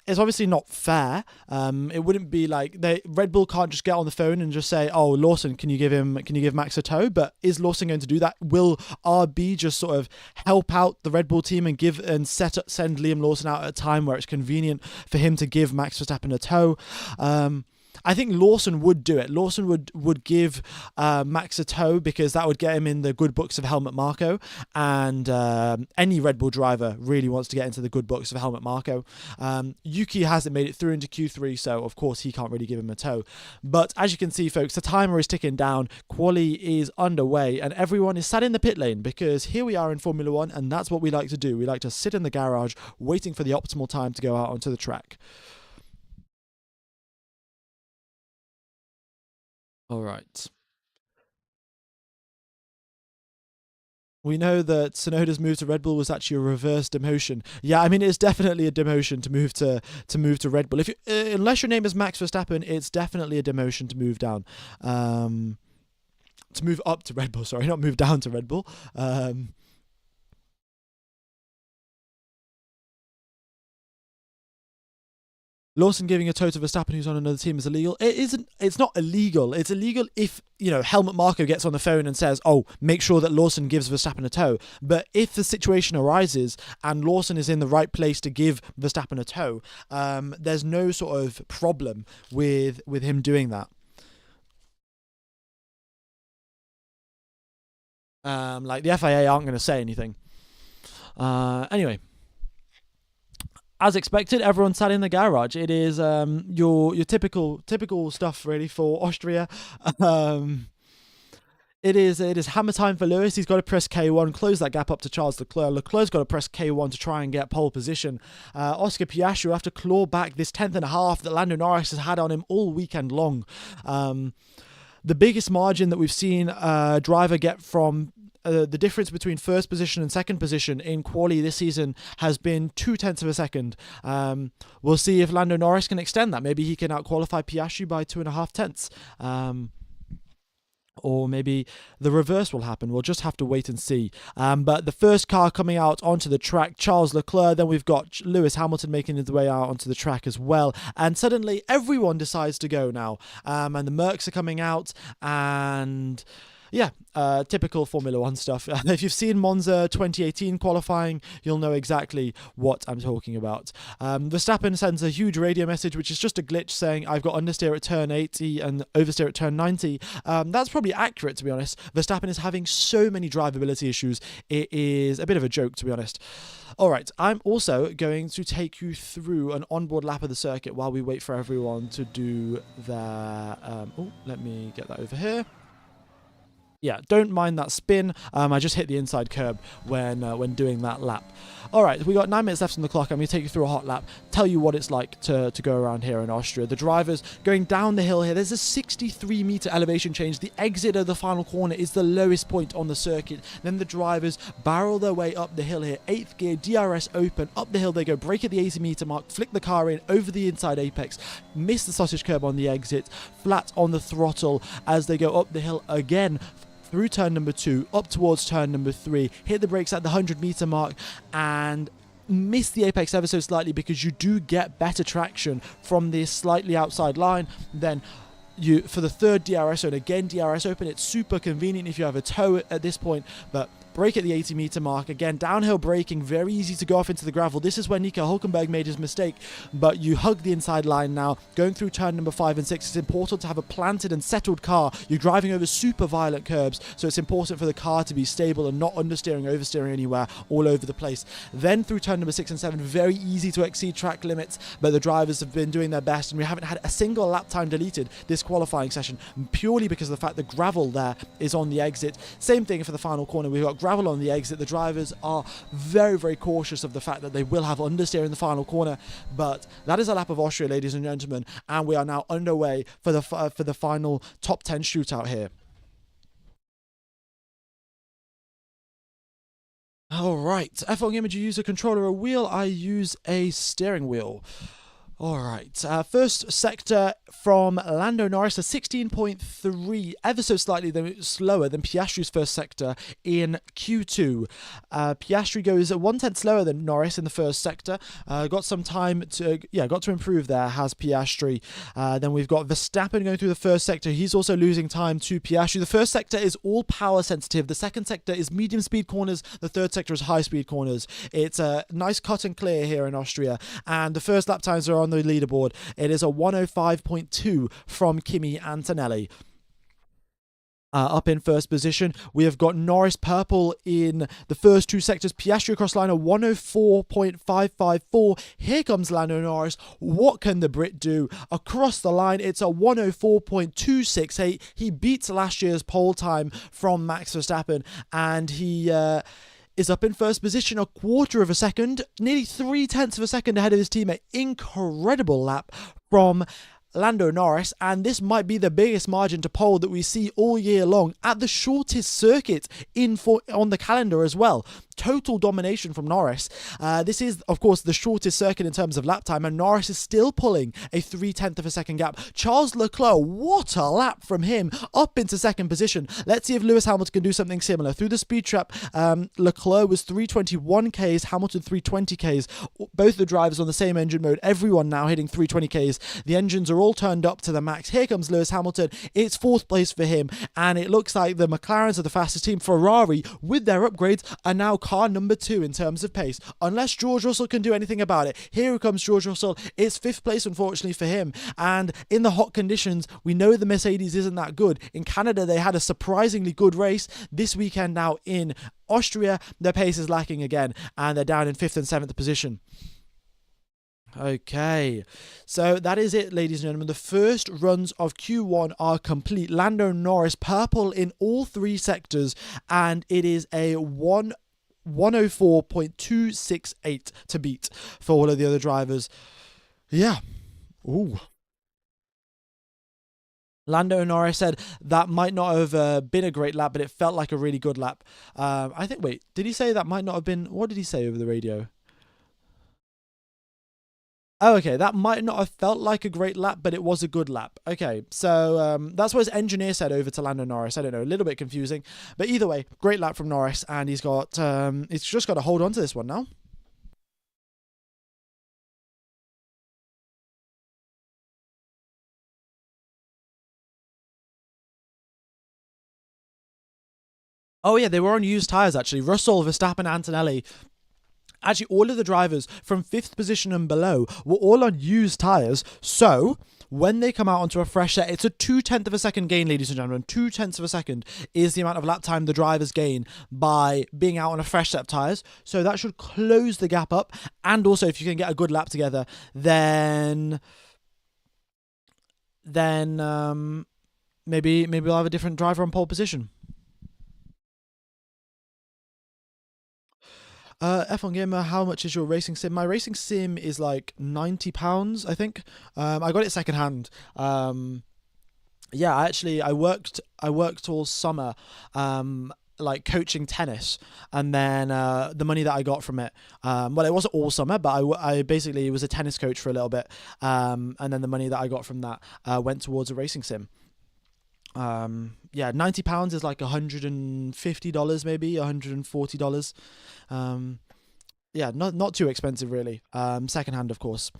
it's obviously not fair. It wouldn't be like Red Bull can't just get on the phone and just say, "Oh, Lawson, can you give Max a tow?" But is Lawson going to do that? Will RB just sort of help out the Red Bull team and send Liam Lawson out at a time where it's convenient for him to give Max Verstappen a tow? I think Lawson would do it. Lawson would give Max a tow, because that would get him in the good books of Helmut Marko, and any Red Bull driver really wants to get into the good books of Helmut Marko. Yuki hasn't made it through into Q3, so of course he can't really give him a tow. But as you can see, folks, the timer is ticking down. Quali is underway, and everyone is sat in the pit lane, because here we are in Formula One, and that's what we like to do. We like to sit in the garage waiting for the optimal time to go out onto the track. All right. We know that Tsunoda's move to Red Bull was actually a reverse demotion. Yeah, I mean, it's definitely a demotion to move to Red Bull. If unless your name is Max Verstappen, it's definitely a demotion to move down. To move up to Red Bull, sorry, not move down to Red Bull. Lawson giving a toe to Verstappen who's on another team is illegal. It isn't. It's not illegal. It's illegal if, Helmut Marko gets on the phone and says, oh, make sure that Lawson gives Verstappen a toe. But if the situation arises and Lawson is in the right place to give Verstappen a toe, there's no sort of problem with him doing that. Like the FIA aren't going to say anything. Anyway. As expected, everyone sat in the garage. It is your typical stuff really for Austria. It is hammer time for Lewis. He's got to press K1, close that gap up to Charles Leclerc. Leclerc's got to press K1 to try and get pole position. Oscar Piastri will have to claw back this 10th that Lando Norris has had on him all weekend long. The biggest margin that we've seen a driver get from the difference between first position and second position in quali this season has been 0.2 of a second. We'll see if Lando Norris can extend that. Maybe he can outqualify Piastri by 2.5 tenths. Or maybe the reverse will happen. We'll just have to wait and see. But the first car coming out onto the track, Charles Leclerc. Then we've got Lewis Hamilton making his way out onto the track as well. And suddenly everyone decides to go now. And the Mercs are coming out and... yeah, typical Formula 1 stuff. If you've seen Monza 2018 qualifying, you'll know exactly what I'm talking about. Verstappen sends a huge radio message, which is just a glitch saying, I've got understeer at turn 80 and oversteer at turn 90. That's probably accurate, to be honest. Verstappen is having so many drivability issues. It is a bit of a joke, to be honest. All right, I'm also going to take you through an onboard lap of the circuit while we wait for everyone to do their... let me get that over here. Yeah, don't mind that spin. I just hit the inside curb when doing that lap. All right, we got 9 minutes left on the clock. I'm going to take you through a hot lap, tell you what it's like to go around here in Austria. The drivers going down the hill here. There's a 63-meter elevation change. The exit of the final corner is the lowest point on the circuit. Then the drivers barrel their way up the hill here. 8th gear, DRS open. Up the hill they go. Brake at the 80-meter mark. Flick the car in over the inside apex. Miss the sausage curb on the exit. Flat on the throttle as they go up the hill again. Through turn number 2, up towards turn number 3, hit the brakes at the 100-meter mark and miss the apex ever so slightly because you do get better traction from this slightly outside line. Then for the third DRS zone, again DRS open. It's super convenient if you have a toe at this point, but brake at the 80-meter mark. Again, downhill braking, very easy to go off into the gravel. This is where Nico Hülkenberg made his mistake, but you hug the inside line now. Going through turn number 5 and 6, it's important to have a planted and settled car. You're driving over super violent curbs, so it's important for the car to be stable and not understeering, oversteering anywhere, all over the place. Then through turn number 6 and 7, very easy to exceed track limits, but the drivers have been doing their best, and we haven't had a single lap time deleted this qualifying session, purely because of the fact the gravel there is on the exit. Same thing for the final corner. We've got gravel on the exit. The drivers are very, very cautious of the fact that they will have understeer in the final corner, but that is a lap of Austria, ladies and gentlemen, and we are now underway for the final top 10 shootout here. All right, F1 Gamer, do you use a controller or a wheel? I use a steering wheel. All right, first sector from Lando Norris, a 16.3, ever so slightly slower than Piastri's first sector in Q2. Piastri goes 1/10 slower than Norris in the first sector. Got some time to, got to improve there, has Piastri. Then we've got Verstappen going through the first sector. He's also losing time to Piastri. The first sector is all power sensitive. The second sector is medium speed corners. The third sector is high speed corners. It's a nice cut and clear here in Austria. And the first lap times are on the leaderboard. It is a 105.2 from Kimi Antonelli. Up in first position, we have got Norris purple in the first 2 sectors. Piastri across line, a 104.554. Here comes Lando Norris. What can the Brit do? Across the line, it's a 104.268. He beats last year's pole time from Max Verstappen, and he... is up in first position, a 1/4 of a second, nearly 0.3 of a second ahead of his teammate. Incredible lap from Lando Norris, and this might be the biggest margin to pole that we see all year long at the shortest circuit on the calendar as well. total domination from Norris. This is, of course, the shortest circuit in terms of lap time, and Norris is still pulling a 0.3 of a second gap. Charles Leclerc, what a lap from him, up into second position. Let's see if Lewis Hamilton can do something similar. Through the speed trap, Leclerc was 321 Ks, Hamilton 320 Ks. Both the drivers on the same engine mode, everyone now hitting 320 Ks. The engines are all turned up to the max. Here comes Lewis Hamilton. It's 4th place for him, and it looks like the McLarens are the fastest team. Ferrari, with their upgrades, are now car number 2 in terms of pace, unless George Russell can do anything about it. Here comes George Russell. It's 5th place, unfortunately, for him, and in the hot conditions, we know the Mercedes isn't that good. In Canada, they had a surprisingly good race. This weekend now in Austria, their pace is lacking again, and they're down in 5th and 7th position. Okay, so that is it, ladies and gentlemen. The first runs of Q1 are complete. Lando Norris purple in all 3 sectors, and it is a 104.268 to beat for all of the other drivers. Yeah. Ooh. Lando Norris said that might not have been a great lap, but it felt like a really good lap. I think, wait, did he say that might not have been, what did he say over the radio? Oh, okay, that might not have felt like a great lap, but it was a good lap. Okay, so that's what his engineer said over to Lando Norris. I don't know, a little bit confusing. But either way, great lap from Norris, and he's just got to hold on to this one now. Oh yeah, they were on used tyres actually. Russell, Verstappen, Antonelli. Actually, all of the drivers from 5th position and below were all on used tyres. So when they come out onto a fresh set, it's a 0.2 of a second gain, ladies and gentlemen. 0.2 of a second is the amount of lap time the drivers gain by being out on a fresh set of tyres. So that should close the gap up. And also, if you can get a good lap together, then maybe we'll have a different driver on pole position. F1 Gamer, how much is your racing sim? My racing sim is like £90, I think. I got it secondhand. Yeah, I worked all summer, like coaching tennis, and then the money that I got from it, well, it wasn't all summer, but I basically was a tennis coach for a little bit, and then the money that I got from that went towards a racing sim. Yeah, £90 is like $150, maybe $140. Yeah, not too expensive really. Secondhand, of course.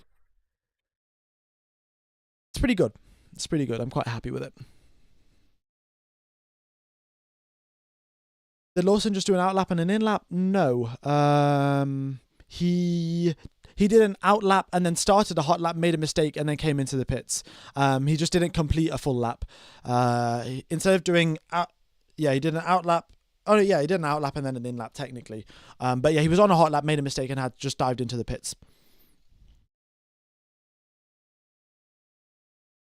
It's pretty good. It's pretty good. I'm quite happy with it. Did Lawson just do an outlap and an inlap? No. He did an outlap and then started a hot lap, made a mistake, and then came into the pits. He just didn't complete a full lap. Instead of doing he did an outlap. Oh yeah, he did an outlap and then an inlap technically. But yeah, he was on a hot lap, made a mistake, and had just dived into the pits.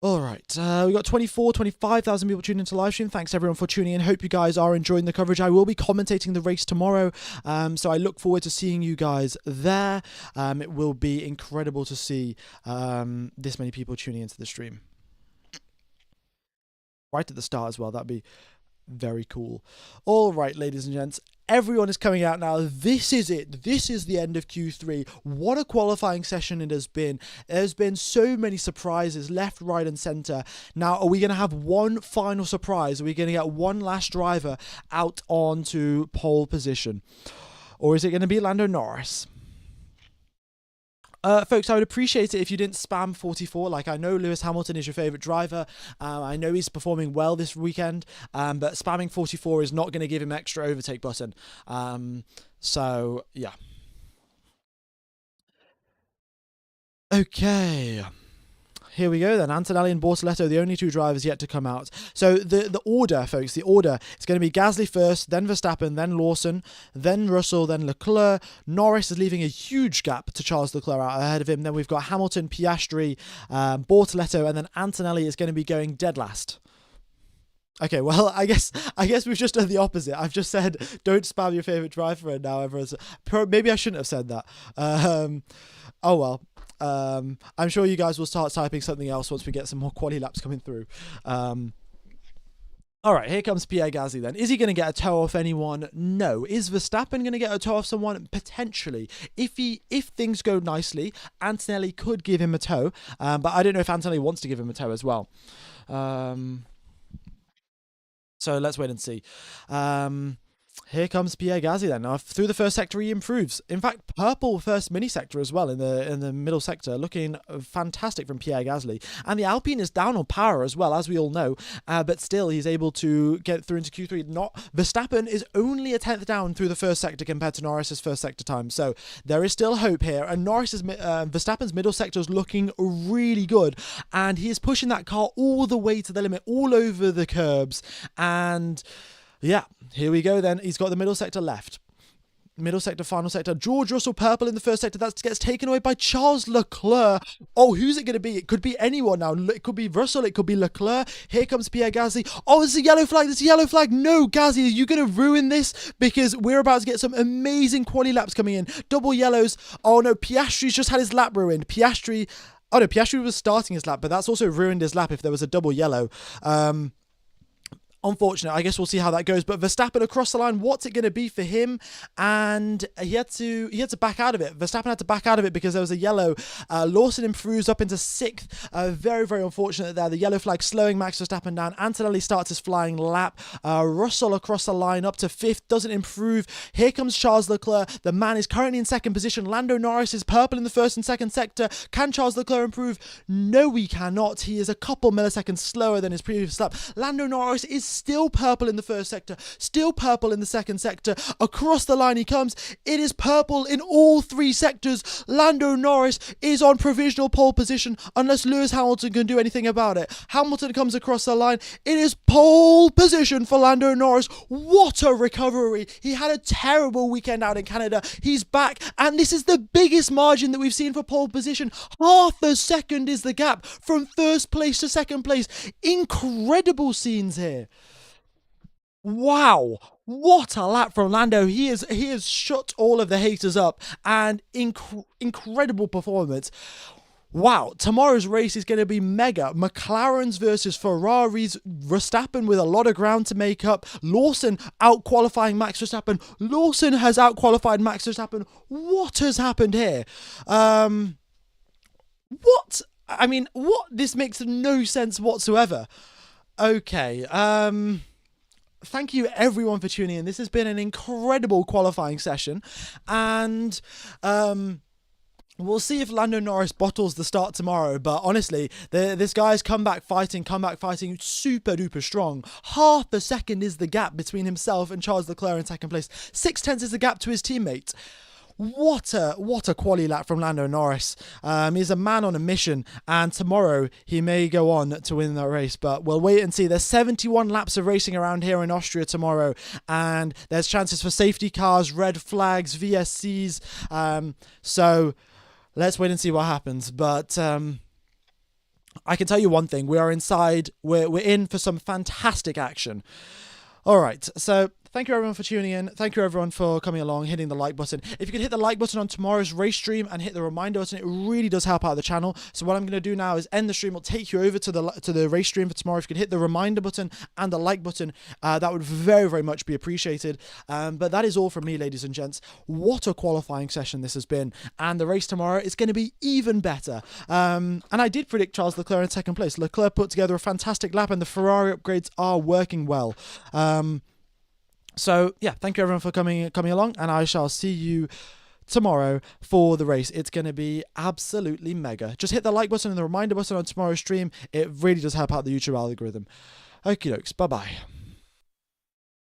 All right, we got 25,000 people tuning into live stream. Thanks everyone for tuning in. Hope you guys are enjoying the coverage. I will be commentating the race tomorrow, so I look forward to seeing you guys there. It will be incredible to see this many people tuning into the stream. Right at the start as well, that'd be very cool. All right, ladies and gents, everyone is coming out now. This is it. This is the end of Q3. What a qualifying session it has been. There's been so many surprises left, right, and centre. Now, are we going to have one final surprise? Are we going to get one last driver out onto pole position? Or is it going to be Lando Norris? Folks, I would appreciate it if you didn't spam 44. Like, I know Lewis Hamilton is your favourite driver. I know he's performing well this weekend. But spamming 44 is not going to give him extra overtake button. So, yeah. Okay. Here we go then. Antonelli and Bortoletto, the only 2 drivers yet to come out. So the order, folks, the order, it's going to be Gasly first, then Verstappen, then Lawson, then Russell, then Leclerc. Norris is leaving a huge gap to Charles Leclerc out ahead of him. Then we've got Hamilton, Piastri, Bortoletto, and then Antonelli is going to be going dead last. Okay, well, I guess we've just done the opposite. I've just said, don't spam your favourite driver, and now everyone's... Maybe I shouldn't have said that. Oh, well. I'm sure you guys will start typing something else once we get some more quali laps coming through. All right, here comes Pierre Gasly then. Is he going to get a toe off anyone? No. Is Verstappen going to get a toe off someone? Potentially. If things go nicely, Antonelli could give him a toe, but I don't know if Antonelli wants to give him a toe as well. So let's wait and see. Here comes Pierre Gasly then. Now, through the first sector, he improves. In fact, purple first mini sector as well in the middle sector, looking fantastic from Pierre Gasly. And the Alpine is down on power as well, as we all know. But still, he's able to get through into Q3. Verstappen is only a 10th down through the first sector compared to Norris's first sector time. So there is still hope here. And Verstappen's middle sector is looking really good. And he is pushing that car all the way to the limit, all over the curbs. And yeah, here we go then. He's got the middle sector left. Middle sector, final sector. George Russell purple in the first sector. That gets taken away by Charles Leclerc. Oh, who's it going to be? It could be anyone now. It could be Russell. It could be Leclerc. Here comes Pierre Gasly. Oh, there's a yellow flag. There's a yellow flag. No, Gasly, are you going to ruin this? Because we're about to get some amazing quali laps coming in. Double yellows. Oh, no, Piastri's just had his lap ruined. Piastri was starting his lap, but that's also ruined his lap if there was a double yellow. Unfortunate. I guess we'll see how that goes. But Verstappen across the line, what's it going to be for him? And he had to back out of it. Verstappen had to back out of it because there was a yellow. Lawson improves up into 6th. Very, very unfortunate there. The yellow flag slowing Max Verstappen down. Antonelli starts his flying lap. Russell across the line up to 5th. Doesn't improve. Here comes Charles Leclerc. The man is currently in 2nd position. Lando Norris is purple in the 1st and 2nd sector. Can Charles Leclerc improve? No, he cannot. He is a couple milliseconds slower than his previous lap. Lando Norris is still purple in the 1st sector, still purple in the 2nd sector. Across the line he comes. It is purple in all 3 sectors. Lando Norris is on provisional pole position unless Lewis Hamilton can do anything about it. Hamilton comes across the line. It is pole position for Lando Norris. What a recovery. He had a terrible weekend out in Canada. He's back, and this is the biggest margin that we've seen for pole position. Half a second is the gap from 1st place to 2nd place. Incredible scenes here. Wow, what a lap from Lando. He has shut all of the haters up, and incredible performance. Wow, tomorrow's race is going to be mega. McLaren's versus Ferraris. Verstappen with a lot of ground to make up. Lawson out-qualifying Max Verstappen. Lawson has out-qualified Max Verstappen. What has happened here? What? I mean, what? This makes no sense whatsoever. Okay, thank you everyone for tuning in. This has been an incredible qualifying session, and we'll see if Lando Norris bottles the start tomorrow. But honestly, this guy's come back fighting super duper strong. Half a second is the gap between himself and Charles Leclerc in 2nd place. 0.6 is the gap to his teammate. What a quali lap from Lando Norris. He's a man on a mission, and tomorrow he may go on to win that race, but we'll wait and see. There's 71 laps of racing around here in Austria tomorrow, and there's chances for safety cars, red flags, VSCs, so let's wait and see what happens. But I can tell you one thing, we are inside, we're in for some fantastic action. Alright, so thank you everyone for tuning in. Thank you everyone for coming along, hitting the like button. If you could hit the like button on tomorrow's race stream and hit the reminder button, it really does help out the channel. So what I'm going to do now is end the stream. I'll take you over to the race stream for tomorrow. If you could hit the reminder button and the like button, that would very, very much be appreciated. But that is all from me, ladies and gents. What a qualifying session this has been. And the race tomorrow is going to be even better. And I did predict Charles Leclerc in 2nd place. Leclerc put together a fantastic lap, and the Ferrari upgrades are working well. So yeah, thank you everyone for coming along, and I shall see you tomorrow for the race. It's going to be absolutely mega. Just hit the like button and the reminder button on tomorrow's stream. It really does help out the YouTube algorithm. Okie dokes, bye bye.